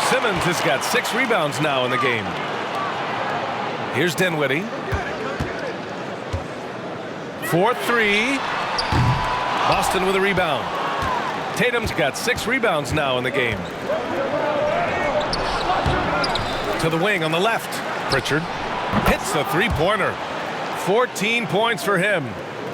Simmons has got 6 rebounds now in the game. Here's Dinwiddie. 4-3. Boston with a rebound. Tatum's got 6 rebounds now in the game. To the wing on the left. Pritchard hits the three-pointer. 14 points for him.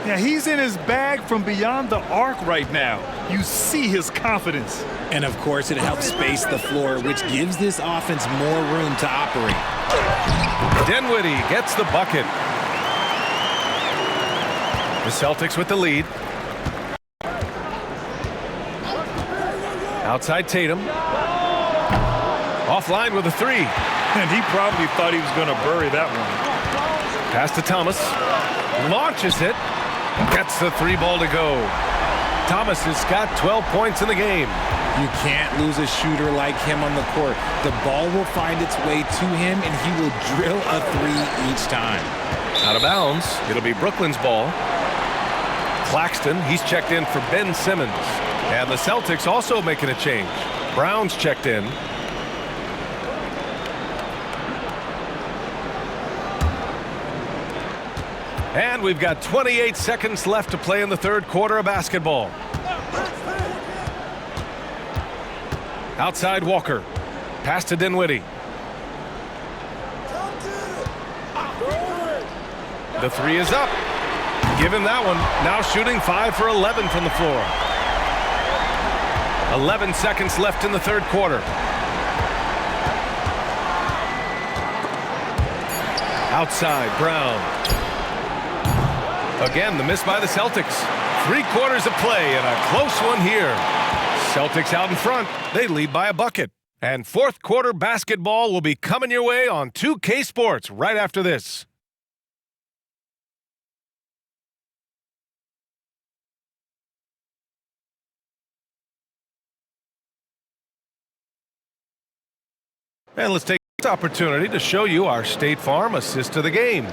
Yeah, he's in his bag from beyond the arc right now. You see his confidence. And of course, it helps space the floor, which gives this offense more room to operate. Dinwiddie gets the bucket. The Celtics with the lead. Outside Tatum. Offline with a three. And he probably thought he was going to bury that one. Pass to Thomas. Launches it. Gets the three ball to go. Thomas has got 12 points in the game. You can't lose a shooter like him on the court. The ball will find its way to him, and he will drill a three each time. Out of bounds. It'll be Brooklyn's ball. Claxton, he's checked in for Ben Simmons. And the Celtics also making a change. Brown's checked in. And we've got 28 seconds left to play in the third quarter of basketball. Outside Walker. Pass to Dinwiddie. The three is up. Give him that one. Now shooting 5 for 11 from the floor. 11 seconds left in the third quarter. Outside Brown. Again, the miss by the Celtics. 3 quarters of play and a close one here. Celtics out in front. They lead by a bucket. And fourth quarter basketball will be coming your way on 2K Sports right after this. And let's take this opportunity to show you our State Farm assist of the game.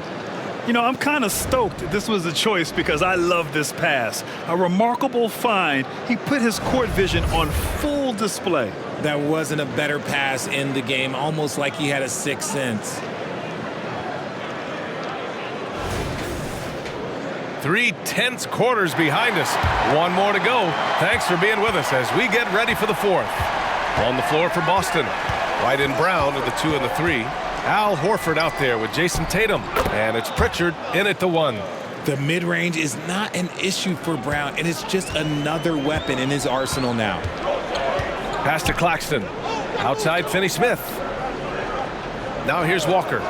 You know, I'm kind of stoked this was a choice because I love this pass. A remarkable find. He put his court vision on full display. That wasn't a better pass in the game, almost like he had a sixth sense. 3 tense quarters behind us. One more to go. Thanks for being with us as we get ready for the fourth. On the floor for Boston. Right in Brown with the 2 and the 3. Al Horford out there with Jason Tatum. And it's Pritchard in at the 1. The mid-range is not an issue for Brown, and it's just another weapon in his arsenal now. Pass to Claxton. Outside Finney-Smith. Now here's Walker.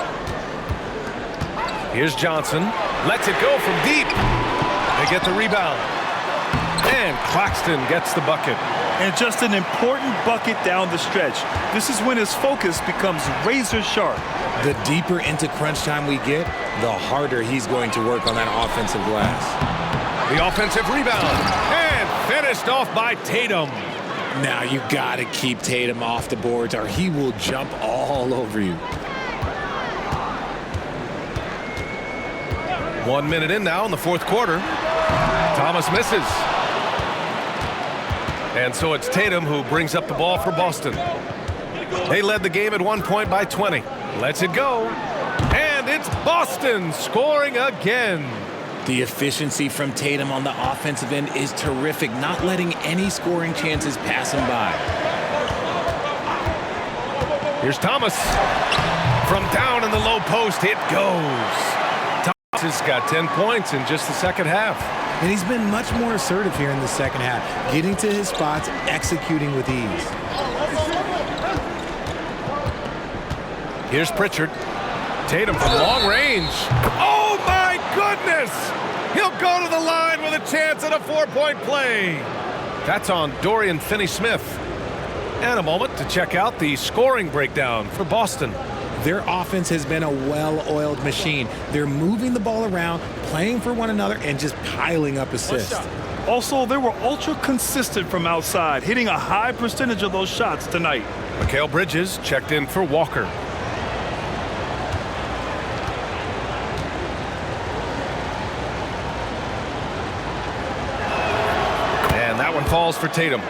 Here's Johnson. Lets it go from deep. They get the rebound. And Claxton gets the bucket. And just an important bucket down the stretch. This is when his focus becomes razor sharp. The deeper into crunch time we get, the harder he's going to work on that offensive glass. The offensive rebound. And finished off by Tatum. Now you got to keep Tatum off the boards or he will jump all over you. 1 minute in now in the fourth quarter. Thomas misses. And so it's Tatum who brings up the ball for Boston. They led the game at 1 point by 20. Lets it go. And it's Boston scoring again. The efficiency from Tatum on the offensive end is terrific, not letting any scoring chances pass him by. Here's Thomas. From down in the low post, it goes. Thomas has got 10 points in just the second half. And he's been much more assertive here in the second half, getting to his spots, executing with ease. Here's Pritchard. Tatum from long range. Oh, my goodness! He'll go to the line with a chance at a 4-point play. That's on Dorian Finney-Smith. And a moment to check out the scoring breakdown for Boston. Their offense has been a well-oiled machine. They're moving the ball around, playing for one another, and just piling up assists. Also, they were ultra consistent from outside, hitting a high percentage of those shots tonight. Mikal Bridges checked in for Walker. And that one falls for Tatum.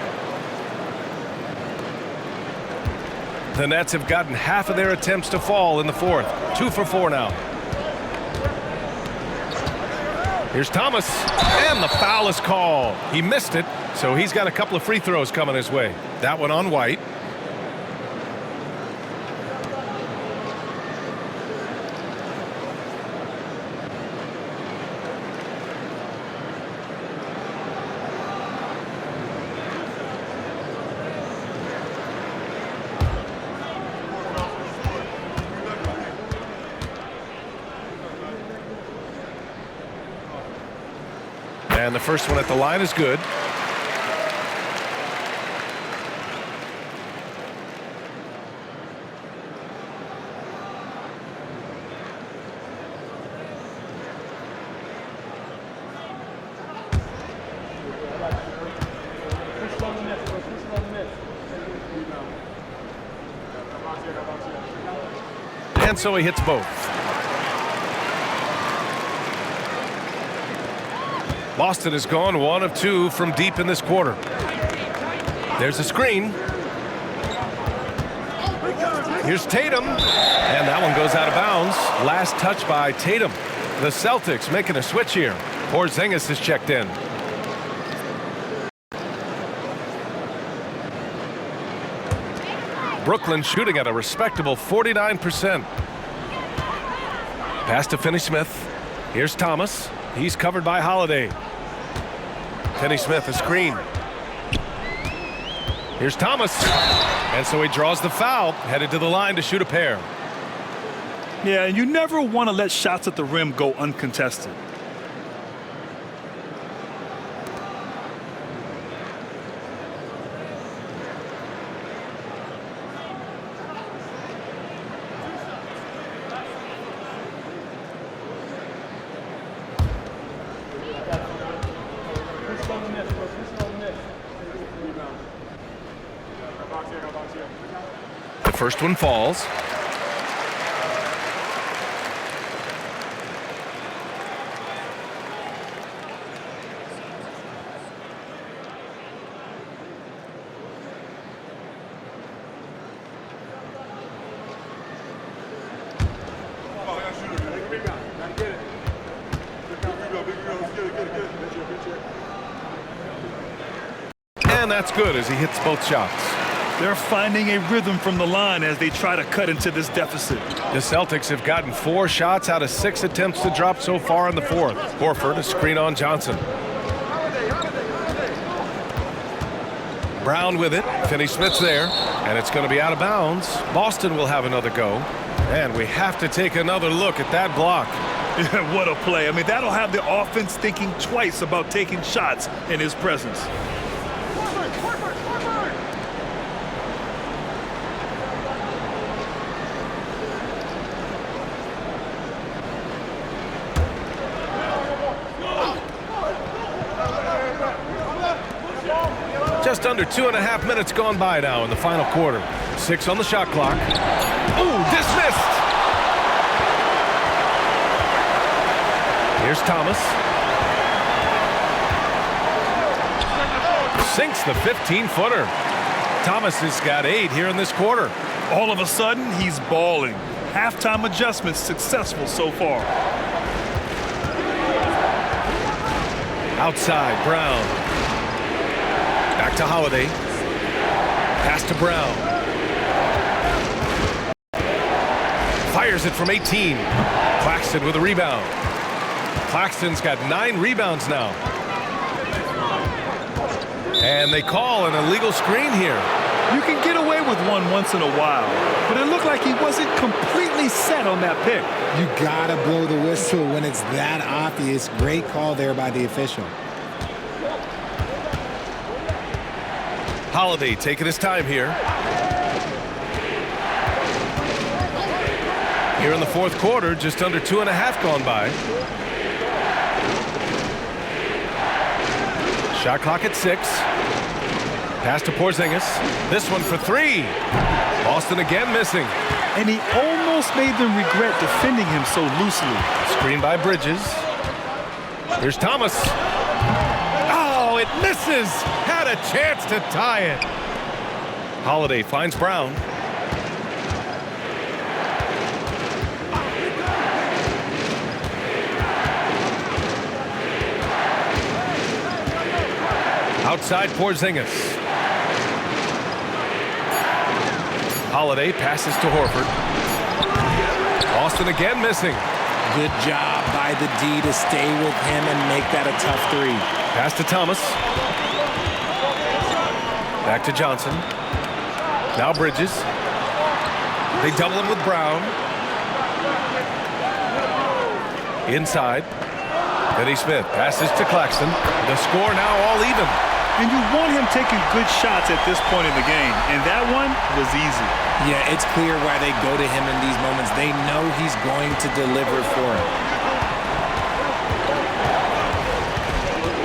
The Nets have gotten half of their attempts to fall in the fourth. 2 for 4 now. Here's Thomas. And the foul is called. He missed it, so he's got a couple of free throws coming his way. That one on White. And the first one at the line is good. And so he hits both. Boston has gone 1 of 2 from deep in this quarter. There's a screen. Here's Tatum. And that one goes out of bounds. Last touch by Tatum. The Celtics making a switch here. Porzingis is checked in. Brooklyn shooting at a respectable 49%. Pass to Finney-Smith. Here's Thomas. He's covered by Holiday. Finney-Smith, a screen. Here's Thomas. And so he draws the foul, headed to the line to shoot a pair. Yeah, and you never want to let shots at the rim go uncontested. The first one falls. And that's good as he hits both shots. They're finding a rhythm from the line as they try to cut into this deficit. The Celtics have gotten 4 shots out of 6 attempts to drop so far in the fourth. Horford, a screen on Johnson. Brown with it. Finney-Smith's there. And it's going to be out of bounds. Boston will have another go. And we have to take another look at that block. What a play. I mean, that'll have the offense thinking twice about taking shots in his presence. Just under 2.5 minutes gone by now in the final quarter. 6 on the shot clock. Ooh, dismissed! Here's Thomas. Sinks the 15-footer. Thomas has got 8 here in this quarter. All of a sudden, he's balling. Halftime adjustments successful so far. Outside, Brown. Back to Holiday. Pass to Brown. Fires it from 18. Claxton with a rebound. Claxton's got 9 rebounds now. And they call an illegal screen here. You can get away with one once in a while, but it looked like he wasn't completely set on that pick. You gotta blow the whistle when it's that obvious. Great call there by the official. Holiday taking his time here. Here in the fourth quarter, just under 2.5 gone by. Shot clock at 6. Pass to Porzingis. This one for 3. Boston again missing. And he almost made them regret defending him so loosely. Screen by Bridges. Here's Thomas. Oh, it misses. Had a chance to tie it. Holiday finds Brown. Outside Porzingis. Holiday passes to Horford. Boston again missing. Good job by the D to stay with him and make that a tough 3. Pass to Thomas. Back to Johnson. Now Bridges. They double him with Brown. Inside. Finney-Smith passes to Claxton. The score now all even. And you want him taking good shots at this point in the game, and that one was easy. Yeah, it's clear why they go to him in these moments. They know he's going to deliver for him.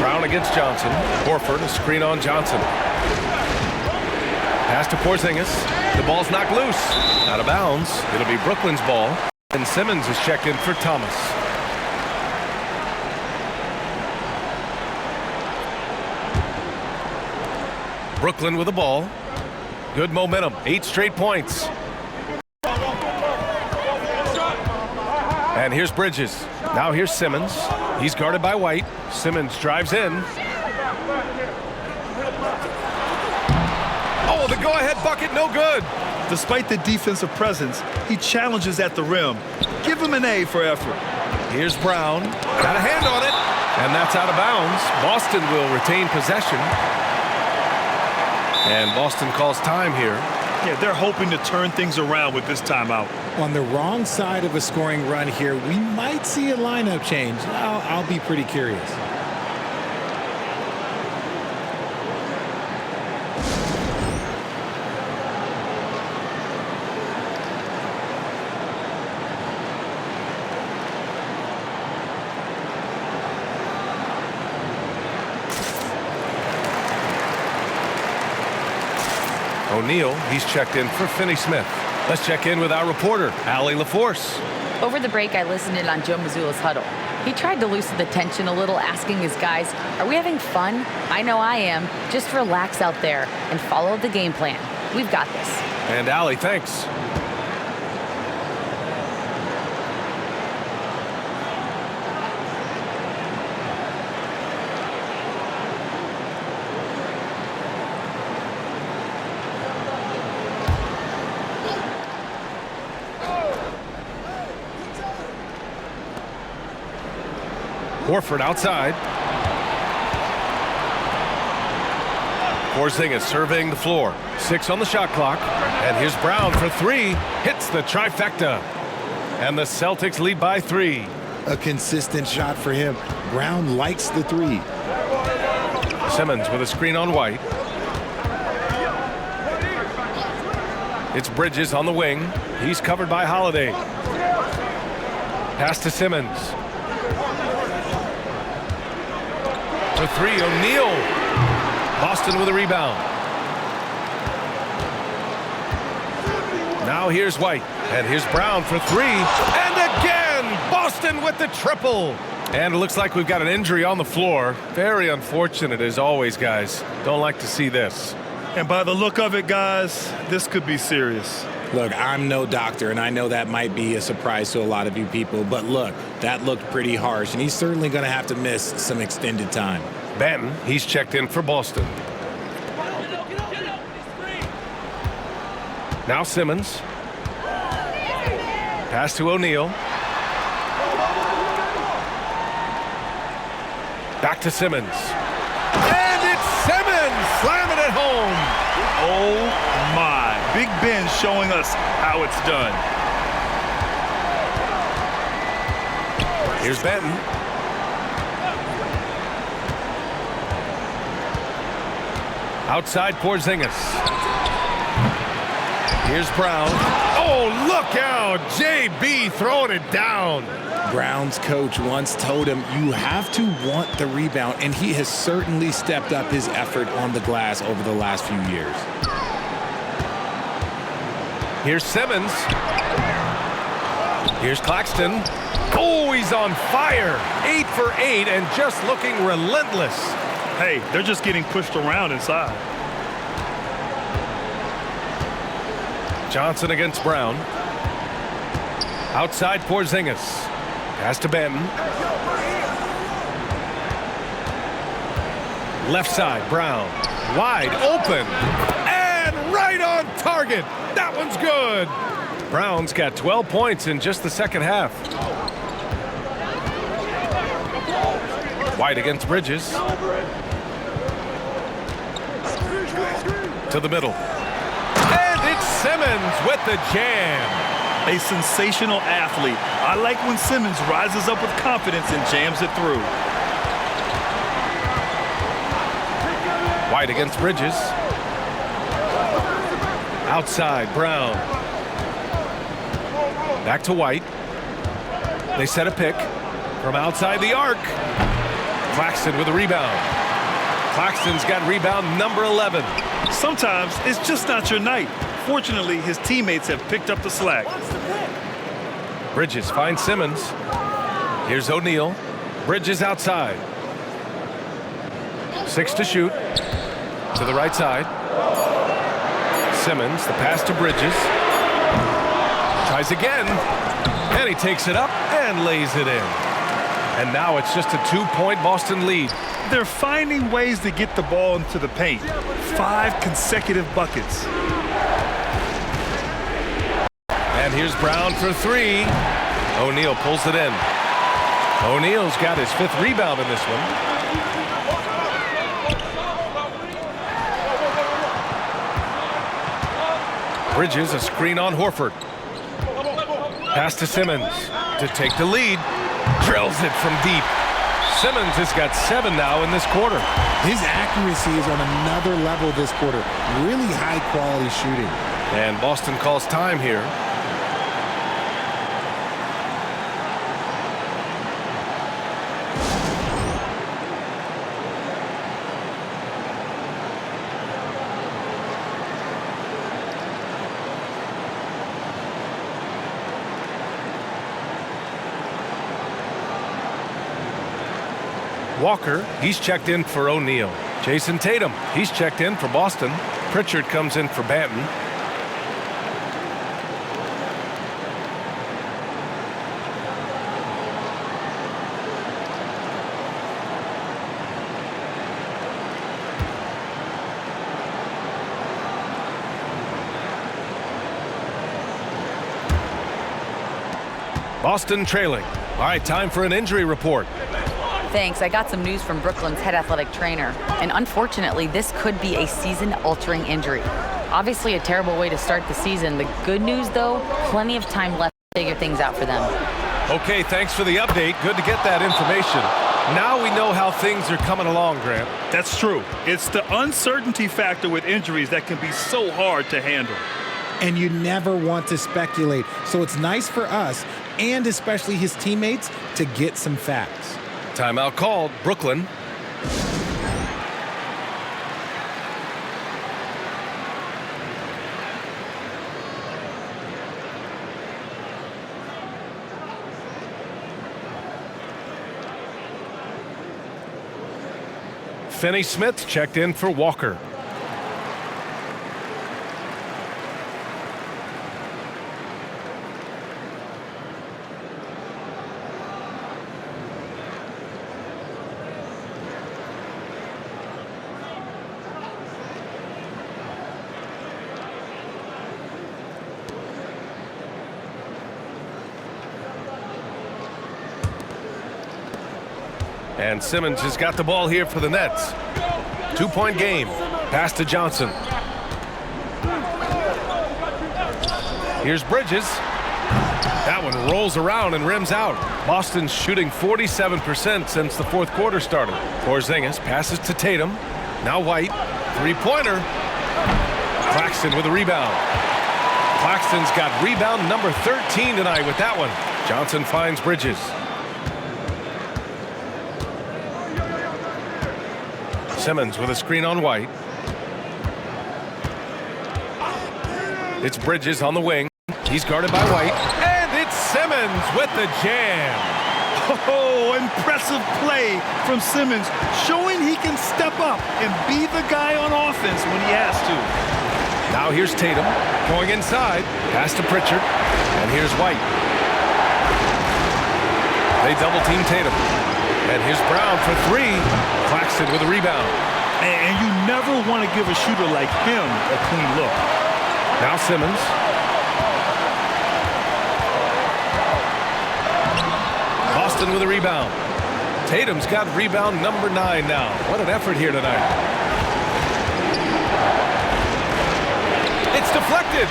Brown against Johnson. Horford, a screen on Johnson. Pass to Porzingis. The ball's knocked loose. Out of bounds. It'll be Brooklyn's ball. And Simmons is checked in for Thomas. Brooklyn with the ball. Good momentum. 8 straight points. And here's Bridges. Now here's Simmons. He's guarded by White. Simmons drives in. Oh, the go-ahead bucket, no good. Despite the defensive presence, he challenges at the rim. Give him an A for effort. Here's Brown. Got a hand on it. And that's out of bounds. Boston will retain possession. And Boston calls time here. Yeah, they're hoping to turn things around with this timeout. On the wrong side of a scoring run here, we might see a lineup change. I'll be pretty curious. O'Neal, he's checked in for Finney-Smith. Let's check in with our reporter, Allie LaForce. Over the break, I listened in on Joe Mazzulla's huddle. He tried to loosen the tension a little, asking his guys, are we having fun? I know I am. Just relax out there and follow the game plan. We've got this. And Allie, thanks. Horford outside. Porzingis surveying the floor. 6 on the shot clock. And here's Brown for 3. Hits the trifecta. And the Celtics lead by 3. A consistent shot for him. Brown likes the 3. Simmons with a screen on White. It's Bridges on the wing. He's covered by Holiday. Pass to Simmons. For 3, O'Neal. Boston with a rebound. Now here's White. And here's Brown for 3. And again, Boston with the triple. And it looks like we've got an injury on the floor. Very unfortunate as always, guys. Don't like to see this. And by the look of it, guys, this could be serious. Look, I'm no doctor, and I know that might be a surprise to a lot of you people, but look, that looked pretty harsh, and he's certainly going to have to miss some extended time. Benton, he's checked in for Boston. Now Simmons. Pass to O'Neal. Back to Simmons. And it's Simmons slamming it home. Oh, my. Big Ben showing us how it's done. Here's Benton. Outside Porzingis. Here's Brown. Oh, look out. JB throwing it down. Brown's coach once told him, you have to want the rebound, and he has certainly stepped up his effort on the glass over the last few years. Here's Simmons. Here's Claxton. Oh, he's on fire. 8 for 8 and just looking relentless. Hey, they're just getting pushed around inside. Johnson against Brown. Outside Porzingis. Pass to Benton. Left side, Brown. Wide open. And right on target. That one's good. Brown's got 12 points in just the second half. White against Bridges. To the middle. And it's Simmons with the jam. A sensational athlete. I like when Simmons rises up with confidence and jams it through. White against Bridges. Outside, Brown. Back to White. They set a pick from outside the arc. Claxton with a rebound. Claxton's got rebound number 11. Sometimes it's just not your night. Fortunately, his teammates have picked up the slack. Bridges finds Simmons. Here's O'Neal. Bridges outside. 6 to shoot. To the right side. Simmons, the pass to Bridges. Tries again. And he takes it up and lays it in. And now it's just a 2-point Boston lead. They're finding ways to get the ball into the paint. 5 consecutive buckets. And here's Brown for 3. O'Neal pulls it in. O'Neal's got his 5th rebound in this one. Bridges, a screen on Horford. Pass to Simmons to take the lead. Drills it from deep. Simmons has got 7 now in this quarter. His accuracy is on another level this quarter. Really high quality shooting. And Boston calls time here. Walker, he's checked in for O'Neal. Jason Tatum, he's checked in for Boston. Pritchard comes in for Banton. Boston trailing. All right, time for an injury report. Thanks. I got some news from Brooklyn's head athletic trainer, and unfortunately, this could be a season-altering injury. Obviously, a terrible way to start the season. The good news, though, plenty of time left to figure things out for them. Okay, thanks for the update. Good to get that information. Now we know how things are coming along, Grant. That's true. It's the uncertainty factor with injuries that can be so hard to handle. And you never want to speculate. So it's nice for us, and especially his teammates, to get some facts. Timeout called. Brooklyn. Finney-Smith checked in for Walker. And Simmons has got the ball here for the Nets. 2-point game. Pass to Johnson. Here's Bridges. That one rolls around and rims out. Boston's shooting 47% since the 4th quarter started. Porzingis passes to Tatum. Now White. 3-pointer. Claxton with a rebound. Claxton's got rebound number 13 tonight with that one. Johnson finds Bridges. Simmons with a screen on White. It's Bridges on the wing. He's guarded by White. And it's Simmons with the jam. Oh, impressive play from Simmons, showing he can step up and be the guy on offense when he has to. Now here's Tatum going inside. Pass to Pritchard. And here's White. They double team Tatum. And here's Brown for 3. Claxton with a rebound. And you never want to give a shooter like him a clean look. Now Simmons. Boston with a rebound. Tatum's got rebound number 9 now. What an effort here tonight. It's deflected.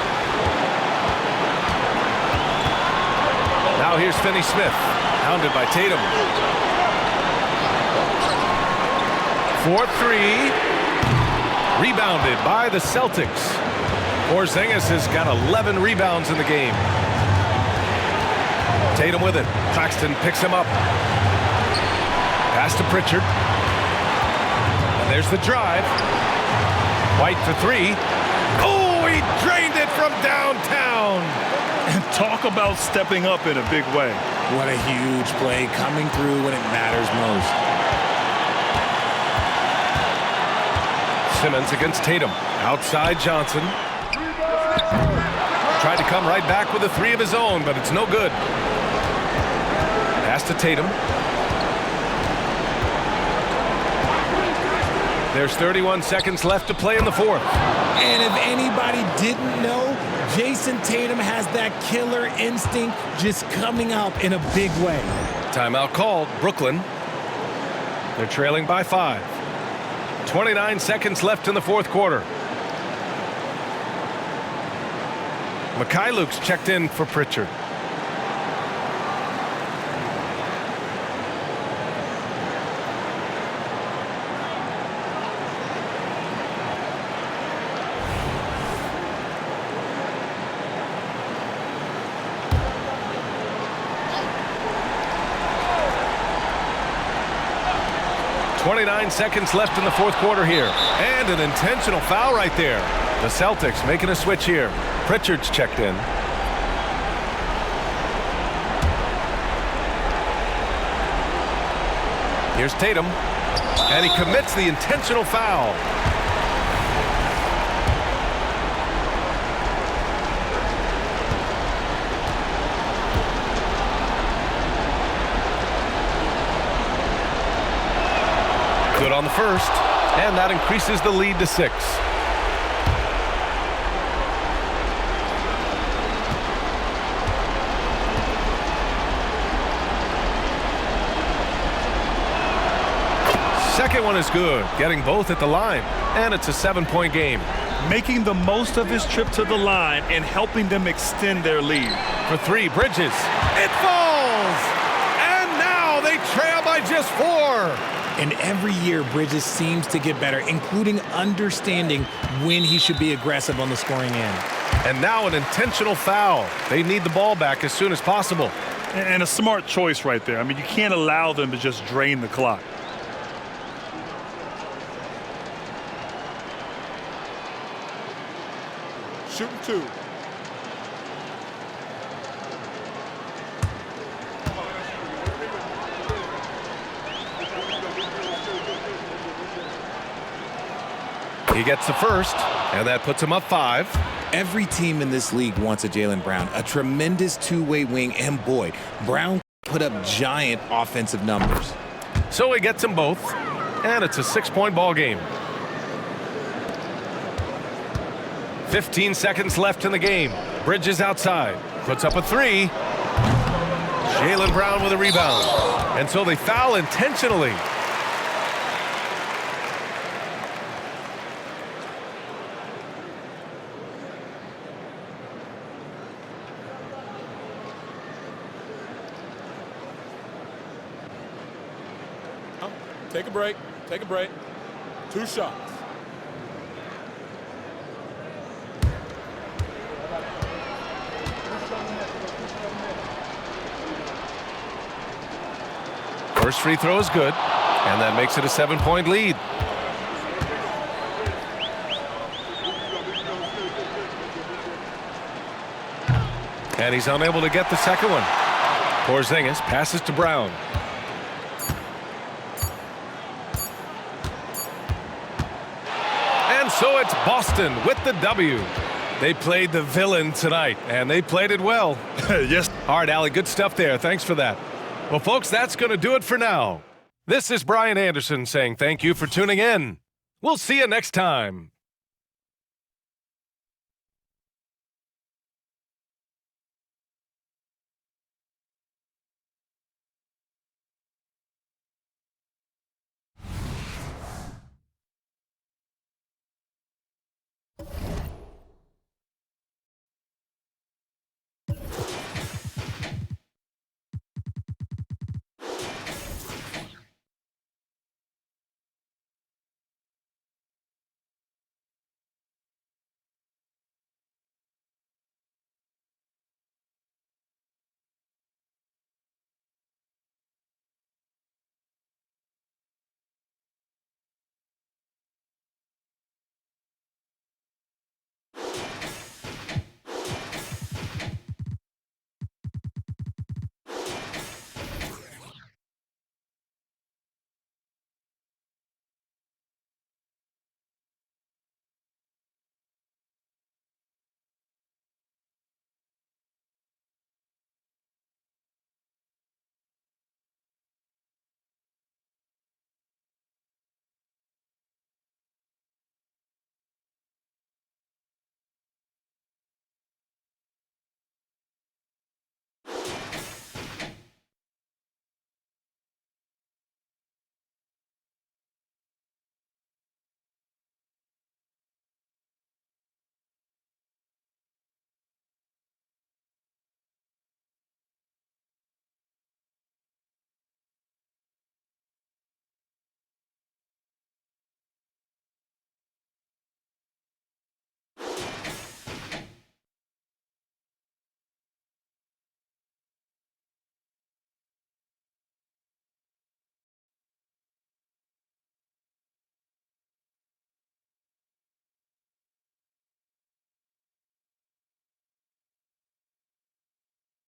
Now here's Finney-Smith. Hounded by Tatum. 4-3. Rebounded by the Celtics. Porzingis has got 11 rebounds in the game. Tatum with it. Claxton picks him up. Pass to Pritchard. And there's the drive. White for three. Oh, he drained it from downtown. And talk about stepping up in a big way. What a huge play, coming through when it matters most. Simmons against Tatum. Outside Johnson. Tried to come right back with a three of his own, but it's no good. Pass to Tatum. There's 31 seconds left to play in the fourth. And if anybody didn't know, Jason Tatum has that killer instinct just coming out in a big way. Timeout called. Brooklyn. They're trailing by 5. 29 seconds left in the fourth quarter. Mikhailuk's checked in for Pritchard. .29 seconds left in the fourth quarter here. And an intentional foul right there. The Celtics making a switch here. Pritchard's checked in. Here's Tatum. And he commits the intentional foul. Good on the first, and that increases the lead to 6. Second one is good, getting both at the line, and it's a 7-point game. Making the most of his trip to the line and helping them extend their lead. For three, Bridges. It falls! And now they trail by just 4. And every year, Bridges seems to get better, including understanding when he should be aggressive on the scoring end. And now an intentional foul. They need the ball back as soon as possible. And a smart choice right there. I mean, you can't allow them to just drain the clock. Shooting 2. He gets the first, and that puts him up 5. Every team in this league wants a Jaylen Brown, a tremendous two-way wing, and boy, Brown put up giant offensive numbers. So he gets them both, and it's a 6-point ball game. 15 seconds left in the game. Bridges outside, puts up a 3. Jaylen Brown with a rebound. And so they foul intentionally. Take a break. Take a break. 2 shots. First free throw is good, and that makes it a 7-point lead. And he's unable to get the second one. Porzingis passes to Brown. And so it's Boston with the W. They played the villain tonight, and they played it well. Yes. All right, Allie, good stuff there. Thanks for that. Well, folks, that's going to do it for now. This is Brian Anderson saying thank you for tuning in. We'll see you next time.